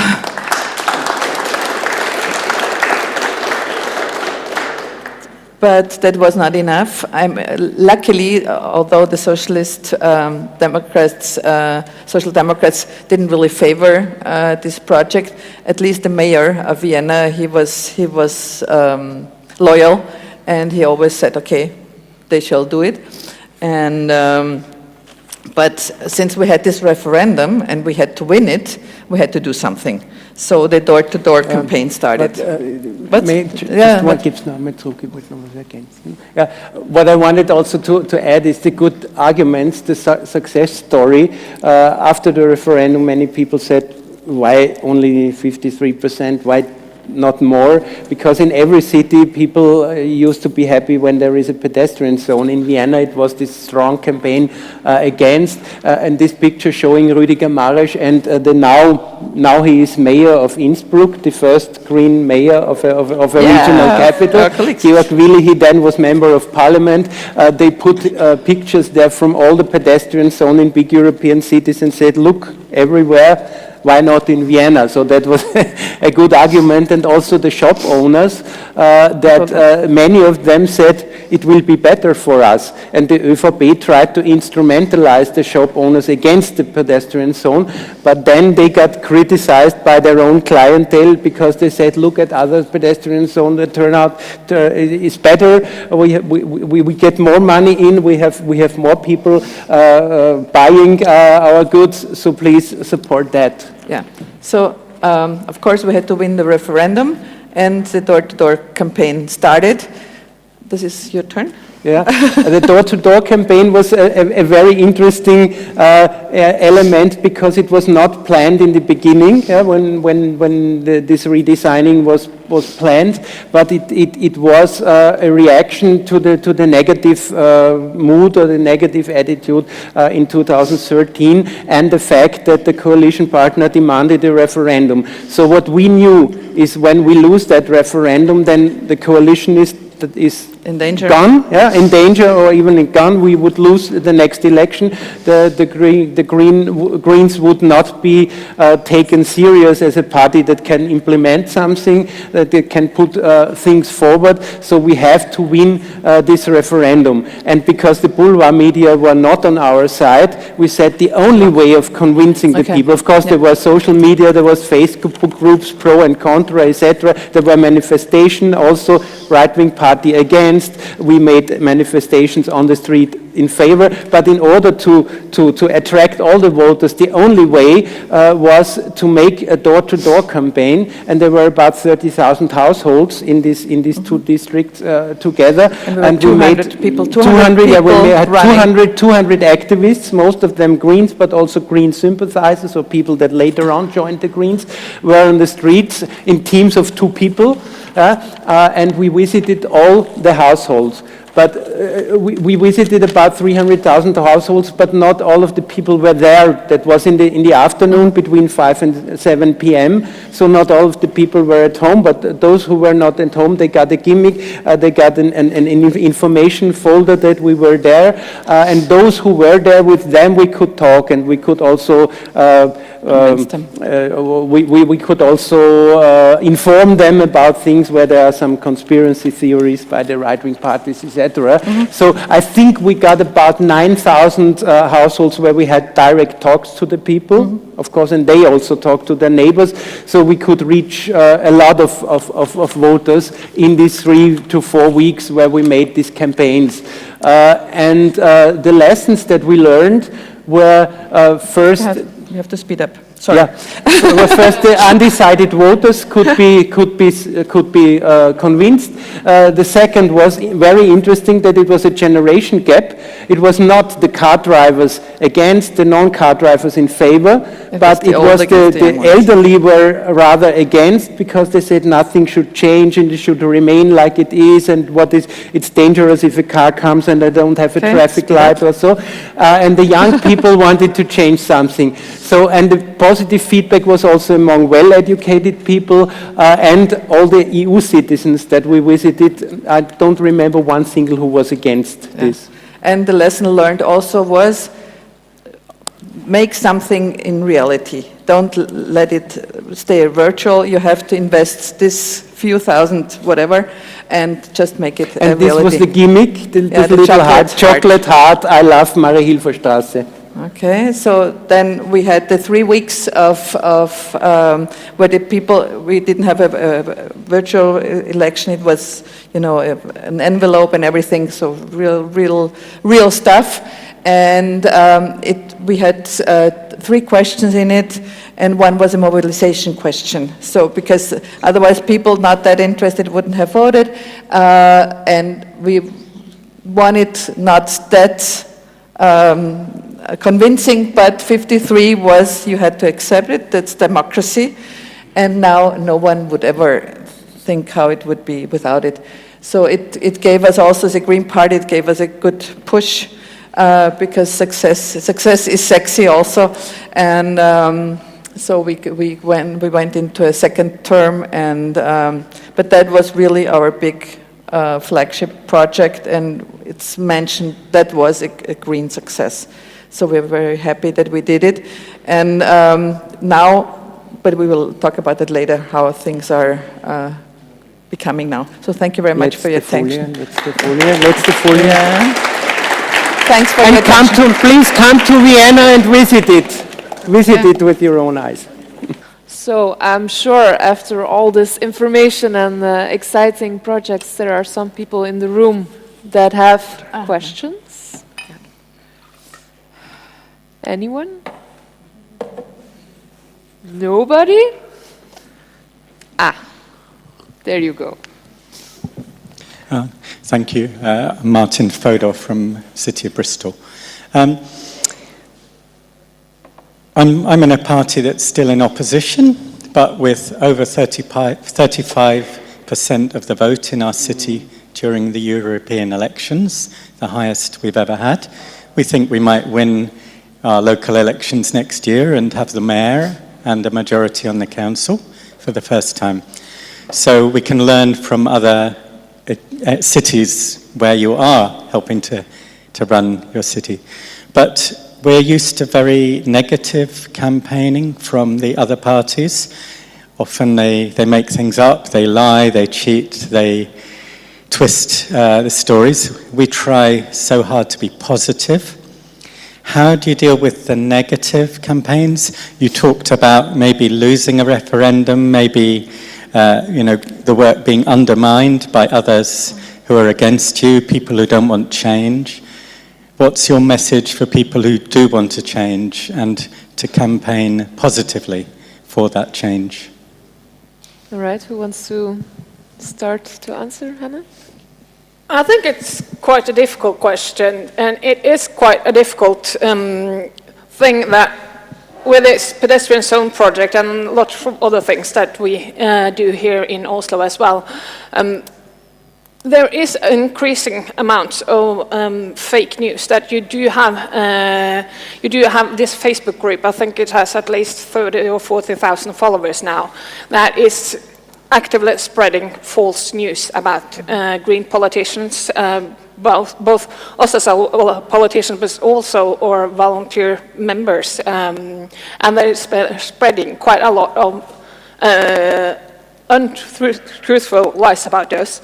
But that was not enough. Luckily, although the Social Democrats didn't really favor this project, at least the mayor of Vienna, he was loyal, and he always said, okay, they shall do it. And but since we had this referendum and we had to win it, we had to do something. So the door-to-door campaign started. What I wanted also to add is the good arguments, the success story. After the referendum, many people said, why only 53%? Why not more? Because in every city, people used to be happy when there is a pedestrian zone. In Vienna, it was this strong campaign against. And this picture showing Rüdiger Maresch, and now he is mayor of Innsbruck, the first green mayor of a regional capital. Georg Willi, he then was member of parliament. They put pictures there from all the pedestrian zone in big European cities and said, look, everywhere. Why not in Vienna? So that was a good argument, and also the shop owners, that many of them said it will be better for us. And the ÖVP tried to instrumentalize the shop owners against the pedestrian zone, but then they got criticized by their own clientele because they said, look at other pedestrian zones, the turnout is better, we get more money in, we have more people buying our goods, so please support that. Yeah, so of course we had to win the referendum, and the door-to-door campaign started. This is your turn. Yeah, the door-to-door campaign was a very interesting element because it was not planned in the beginning, when this redesigning was planned, but it was a reaction to the negative mood or the negative attitude in 2013, and the fact that the coalition partner demanded a referendum. So what we knew is when we lose that referendum, then the coalition is in danger. Gone, in danger, or even gone. We would lose the next election. The Greens would not be taken serious as a party that can implement something, that they can put things forward. So we have to win this referendum. And because the bourgeois media were not on our side, we said the only way of convincing the people. Of course, there was social media, there was Facebook groups, pro and contra, etc. There were manifestations, also right-wing party against. We made manifestations on the street in favor, but in order to attract all the voters, the only way was to make a door-to-door campaign, and there were about 30,000 households in these two districts together, and we made people, 200 activists, most of them Greens, but also Green sympathizers, or people that later on joined the Greens, were on the streets in teams of 2 people, and we visited all the households. But we visited about 300,000 households, but not all of the people were there. That was in the afternoon between 5 and 7 p.m. So not all of the people were at home, but those who were not at home, they got a gimmick. They got an information folder that we were there. And those who were there, with them we could talk, and we could also we could also inform them about things where there are some conspiracy theories by the right-wing parties, etc. So I think we got about 9,000 households where we had direct talks to the people, of course, and they also talked to their neighbors. So we could reach a lot of voters in these 3 to 4 weeks where we made these campaigns. And the lessons that we learned were first... You have to speed up. Sorry. Yeah. Well, first, the undecided voters could be convinced. The second was very interesting that it was a generation gap. It was not the car drivers against, the non-car drivers in favor, but it was the elderly were rather against, because they said nothing should change and it should remain like it is, and it's dangerous if a car comes and I don't have a traffic light or so. And the young people wanted to change something. So, and the positive feedback was also among well-educated people and all the EU citizens that we visited. I don't remember one single who was against this. And the lesson learned also was make something in reality. Don't let it stay virtual. You have to invest this few thousand, whatever, and just make it a reality. And this was the gimmick, the little chocolate heart, I love Marie-Hilfer-Straße. Okay, so then we had the 3 weeks of where the people, we didn't have a virtual election. It was, you know, an envelope and everything, so real stuff. And we had 3 questions in it, and one was a mobilization question. So because otherwise people not that interested wouldn't have voted, and we wanted not that convincing, but 53 was you had to accept it. That's democracy, and now no one would ever think how it would be without it. So it gave us also, as a Green Party, it gave us a good push. Because success is sexy also, and so we went into a second term, and but that was really our big flagship project, and it's mentioned that was a green success. So we're very happy that we did it, and now, but we will talk about that later, how things are becoming now. So thank you very much for your attention. Let's the folie. Yeah. Thanks for your attention. Please come to Vienna and visit it. Visit it with your own eyes. So I'm sure after all this information and exciting projects, there are some people in the room that have questions. Anyone? Nobody? There you go. Thank you. I'm Martin Fodor from City of Bristol. I'm in a party that's still in opposition, but with over 35% of the vote in our city during the European elections, the highest we've ever had. We think we might win our local elections next year and have the mayor and a majority on the council for the first time. So we can learn from other cities where you are helping to run your city. But we're used to very negative campaigning from the other parties. Often they make things up, they lie, they cheat, they twist the stories. We try so hard to be positive. How do you deal with the negative campaigns? You talked about maybe losing a referendum, maybe the work being undermined by others who are against you, people who don't want change. What's your message for people who do want to change and to campaign positively for that change? All right, who wants to start to answer, Hanna? I think it's quite a difficult question, and it is quite a difficult thing that with this pedestrian zone project and lots of other things that we do here in Oslo as well, there is an increasing amount of fake news that you do have this Facebook group. I think it has at least 30 or 40,000 followers now that is actively spreading false news about green politicians, both us as politicians, but also our volunteer members, and they're spreading quite a lot of untruthful lies about us.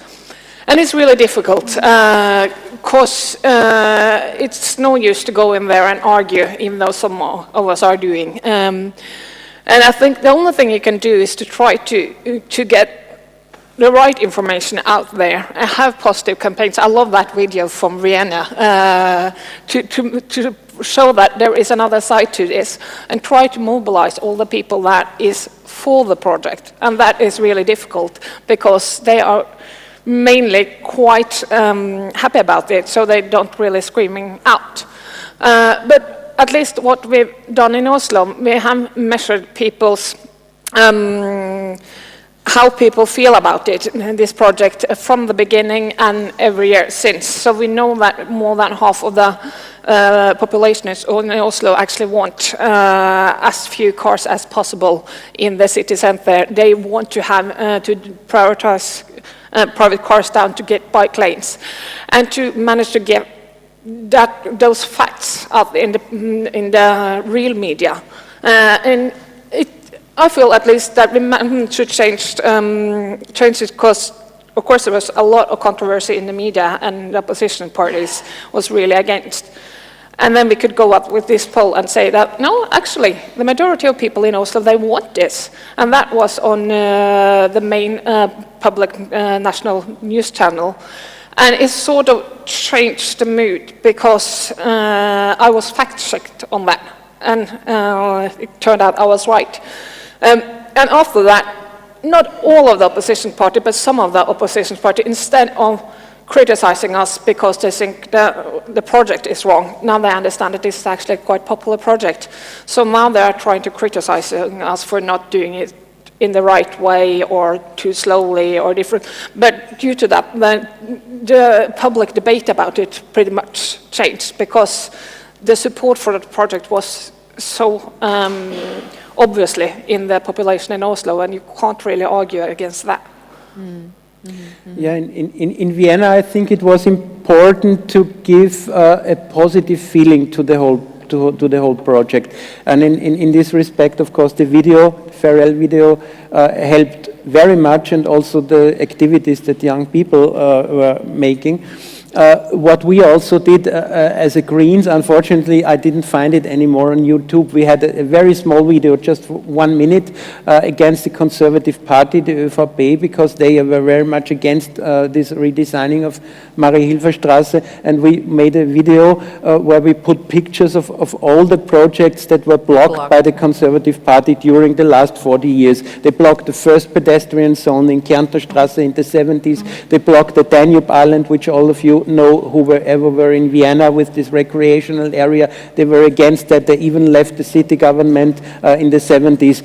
And it's really difficult, because it's no use to go in there and argue, even though some of us are doing. And I think the only thing you can do is to try to get the right information out there and have positive campaigns. I love that video from Vienna to show that there is another side to this and try to mobilize all the people that is for the project. And that is really difficult because they are mainly quite happy about it, so they don't really screaming out. But at least what we've done in Oslo, we have measured people's how people feel about it, this project, from the beginning and every year since. So we know that more than half of the population in Oslo actually want as few cars as possible in the city center. They want to have to prioritize private cars down to get bike lanes, and to manage to get those facts out in the real media. And I feel at least that we should change it because, of course, there was a lot of controversy in the media and the opposition parties was really against. And then we could go up with this poll and say that, no, actually, the majority of people in Oslo, they want this. And that was on the main public national news channel. And it sort of changed the mood because I was fact-checked on that. And it turned out I was right. And after that, not all of the opposition party, but some of the opposition party, instead of criticizing us because they think the project is wrong, now they understand that this is actually a quite popular project. So now they are trying to criticize us for not doing it in the right way or too slowly or different. But due to that, the public debate about it pretty much changed because the support for the project was so obviously in the population in Oslo, and you can't really argue against that. Yeah, in Vienna, I think it was important to give a positive feeling to the whole project, and in this respect, of course, the Farewell video helped very much, and also the activities that young people were making. What we also did as a Greens, unfortunately, I didn't find it anymore on YouTube. We had a very small video, just 1 minute, against the Conservative Party, the ÖVP, because they were very much against this redesigning of Marie-Hilfer-Straße, and we made a video where we put pictures of all the projects that were blocked by the Conservative Party during the last 40 years. They blocked the first pedestrian zone in Kärntnerstraße in the 70s. They blocked the Danube Island, which all of you know who were in Vienna with this recreational area. They were against that. They even left the city government in the 70s.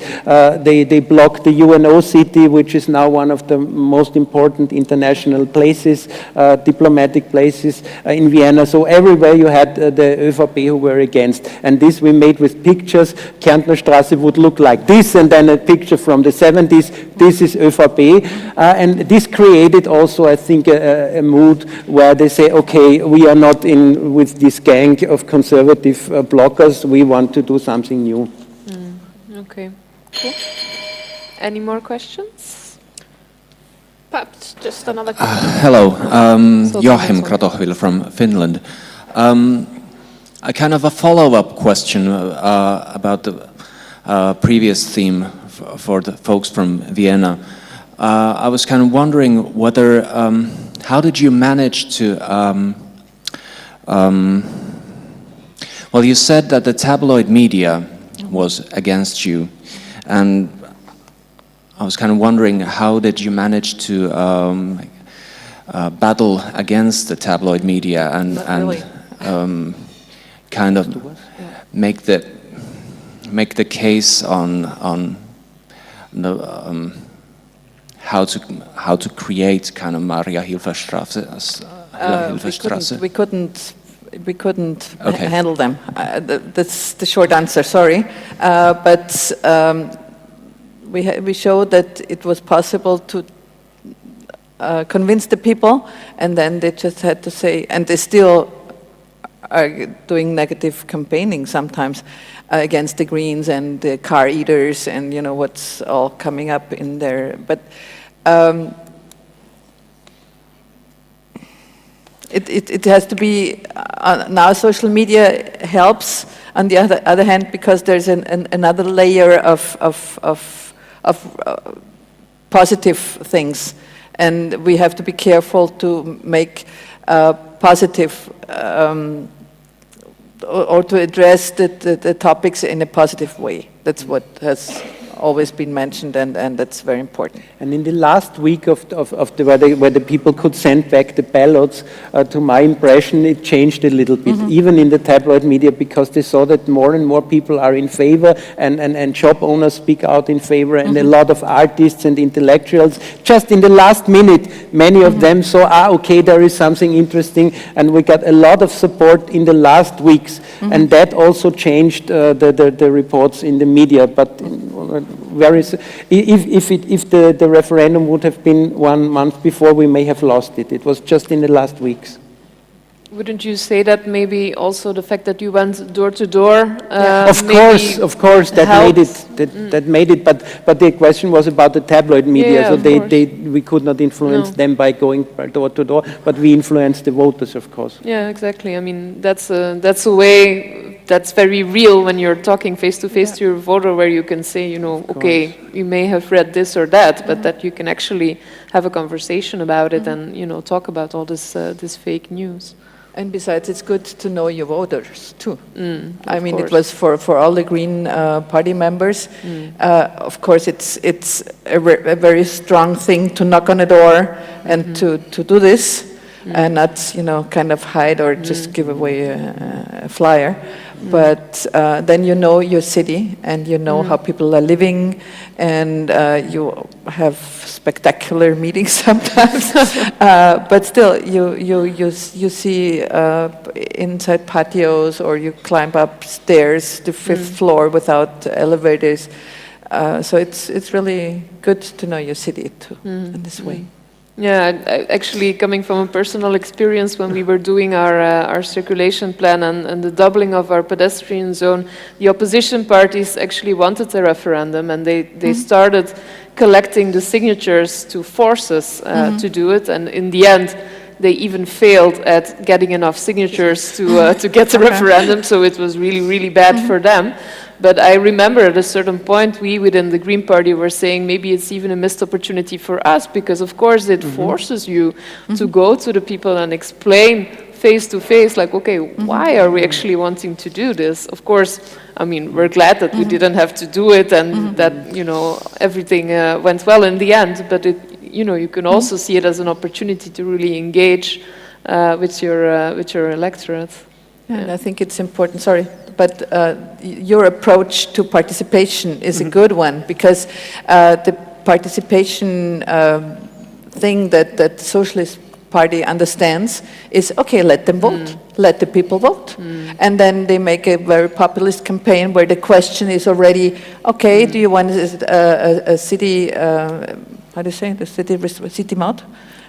They blocked the UNO city, which is now one of the most important international places, diplomatic places in Vienna. So everywhere you had the ÖVP who were against. And this we made with pictures. Kärntnerstraße would look like this, and then a picture from the 70s. This is ÖVP. And this created also, I think, a mood where they say, okay, we are not in with this gang of conservative blockers, we want to do something new. Okay, cool. Any more questions? Perhaps just another question. Hello, Joachim Kratochvil from Finland. A kind of a follow-up question about the previous theme for the folks from Vienna. I was kind of wondering whether how did you manage to, well, you said that the tabloid media was against you, and I was kind of wondering how did you manage to battle against the tabloid media and kind of make the case on the how to create kind of Maria-Hilfer-Straße. We couldn't handle them. That's the short answer. Sorry, but we showed that it was possible to convince the people, and then they just had to say, and they still are doing negative campaigning sometimes against the Greens and the car eaters, and you know what's all coming up in there, but. It has to be, now social media helps, on the other hand, because there's another layer of positive things. And we have to be careful to make positive or to address the topics in a positive way. That's what has always been mentioned, and that's very important. And in the last week of where the people could send back the ballots, to my impression, it changed a little bit, even in the tabloid media, because they saw that more and more people are in favor, and shop owners speak out in favor, and a lot of artists and intellectuals. Just in the last minute, many of them saw, okay, there is something interesting, and we got a lot of support in the last weeks, and that also changed the reports in the media. But if the referendum would have been 1 month before, we may have lost it. It was just in the last weeks. Wouldn't you say that maybe also the fact that you went door to door? Of course, that made it. That made it. But the question was about the tabloid media. So we could not influence them by going door to door, but we influenced the voters, of course. Yeah, exactly. I mean, that's a way that's very real when you're talking face to face to your voter, where you can say, you know, okay, you may have read this or that, but that you can actually have a conversation about it and, you know, talk about all this fake news. And besides, it's good to know your voters too. I mean, it was for all the Green Party members. Of course, it's a very strong thing to knock on a door and to do this, and not, you know, kind of hide or just give away a flyer. But then you know your city, and you know how people are living, and you have spectacular meetings sometimes. But still, you see inside patios, or you climb up stairs to 5th floor without elevators. So it's really good to know your city too in this way. Yeah, actually, coming from a personal experience, when we were doing our circulation plan and the doubling of our pedestrian zone, the opposition parties actually wanted a referendum, and they started collecting the signatures to force us to do it, and in the end, they even failed at getting enough signatures to get the referendum, so it was really, really bad for them. But I remember at a certain point, we within the Green Party were saying maybe it's even a missed opportunity for us, because of course it forces you to go to the people and explain face to face, like, okay, why are we actually wanting to do this? Of course, I mean, we're glad that we didn't have to do it, and that, you know, everything went well in the end, but it, you know, you can also see it as an opportunity to really engage with your electorate. Yeah. And I think it's important, sorry, but your approach to participation is a good one, because the participation thing that the Socialist Party understands is, okay, let them vote, let the people vote. And then they make a very populist campaign where the question is already, okay, do you want a city, how do you say, the city maut?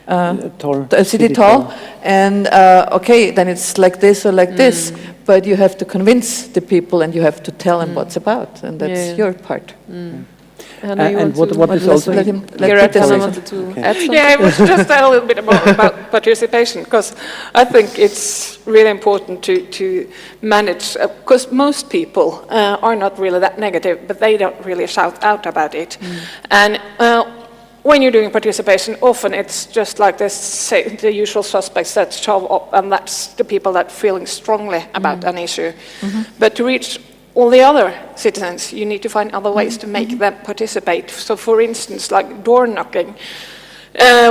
A city toll, and okay, then it's like this or like this, but you have to convince the people, and you have to tell them what's about, and that's your part. Hanna, and what is also... Gerhard wanted to add something? Yeah, it was just a little bit about participation, because I think it's really important to manage, because most people are not really that negative, but they don't really shout out about it. And when you're doing participation, often it's just like this, the usual suspects that show up, and that's the people that are feeling strongly about an issue. But to reach all the other citizens, you need to find other ways to make them participate. So, for instance, like door knocking.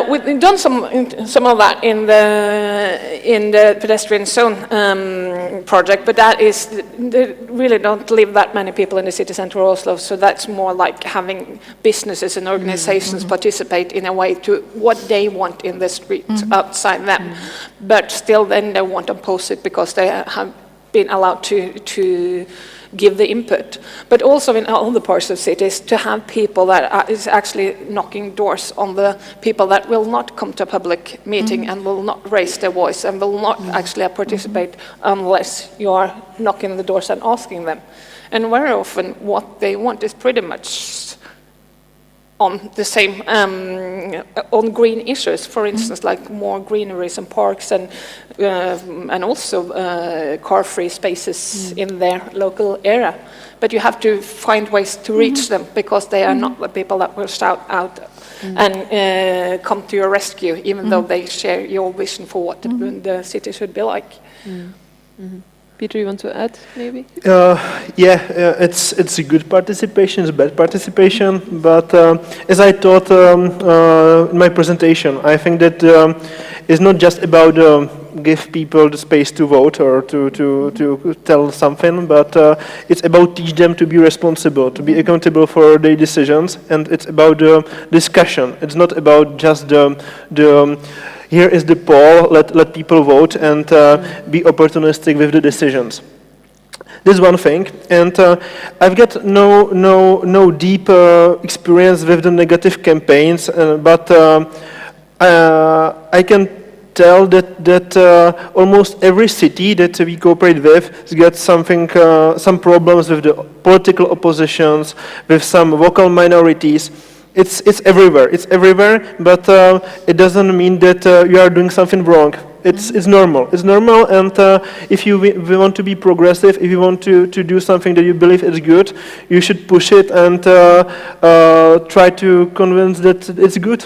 We've done some of that in the pedestrian zone project, but that is, they really don't live that many people in the city centre of Oslo, so that's more like having businesses and organizations participate in a way to what they want in the street outside them. But still then they won't oppose it because they have been allowed to give the input, but also in other parts of cities to have people that is actually knocking doors on the people that will not come to a public meeting and will not raise their voice and will not actually participate unless you are knocking the doors and asking them. And very often what they want is pretty much on the same, on green issues, for instance, like more greeneries and parks and also car-free spaces in their local area. But you have to find ways to reach them, because they are not the people that will shout out and come to your rescue, even though they share your vision for what the city should be like. Peter, you want to add, maybe? It's a good participation, it's bad participation, but as I thought in my presentation, I think that it's not just about give people the space to vote or to tell something, but it's about teach them to be responsible, to be accountable for their decisions, and it's about discussion. It's not about just here is the poll, let people vote and be opportunistic with the decisions. This is one thing, and I've got no deep experience with the negative campaigns, but I can tell that almost every city that we cooperate with has got some problems with the political oppositions, with some vocal minorities. It's everywhere, but it doesn't mean that you are doing something wrong. It's normal, and if you want to be progressive, if you want to do something that you believe is good, you should push it and try to convince that it's good.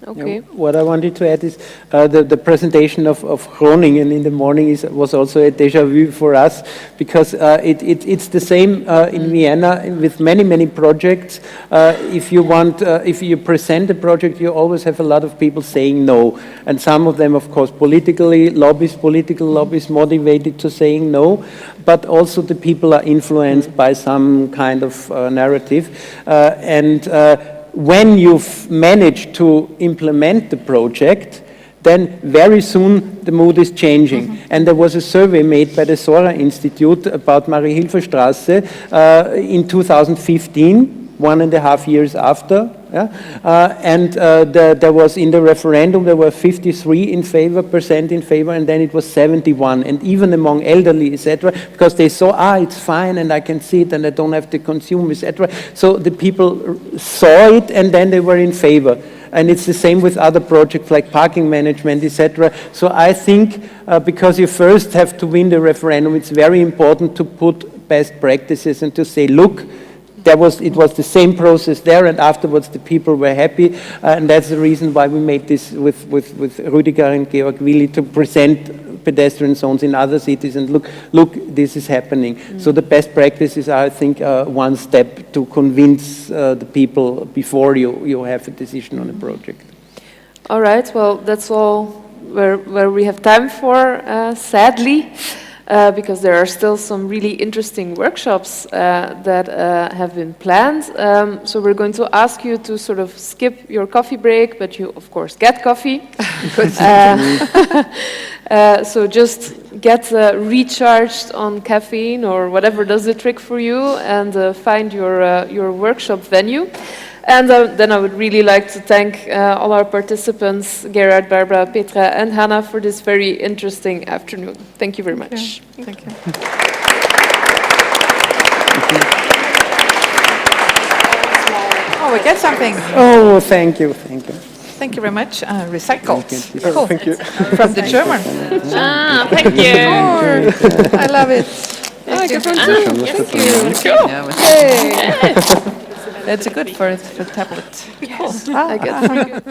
Okay. What I wanted to add is the presentation of Groningen in the morning was also a déjà vu for us, because it's the same in Vienna with many projects. If you present a project, you always have a lot of people saying no, and some of them, of course, political lobbies motivated to saying no, but also the people are influenced by some kind of narrative, when you've managed to implement the project, then very soon the mood is changing. And there was a survey made by the Sora Institute about Marie-Hilfer-Straße in 2015, 1.5 years after. There was, in the referendum, there were 53% in favor, and then it was 71, and even among elderly, etc., because they saw, it's fine, and I can see it, and I don't have to consume, etc. So the people saw it, and then they were in favor. And it's the same with other projects like parking management, etc. So I think because you first have to win the referendum, it's very important to put best practices and to say, look, it was the same process there, and afterwards the people were happy, and that's the reason why we made this with Rüdiger and Georg Willi to present pedestrian zones in other cities, and look, this is happening. So the best practices are, I think, one step to convince the people before you have a decision on a project. All right, well, that's all where we have time for, sadly. Because there are still some really interesting workshops that have been planned. So we're going to ask you to sort of skip your coffee break, but you, of course, get coffee. So just get recharged on caffeine or whatever does the trick for you, and find your workshop venue. And then I would really like to thank all our participants, Gerhard, Barbara, Petra, and Hanna, for this very interesting afternoon. Thank you very much. Thank you. Oh, we get something. Oh, thank you. Thank you very much. Recycled. Oh, thank you. From the German. Thank you. I love it. I get one too. Thank you. Yeah, hey. That's good for the tablet. I get one.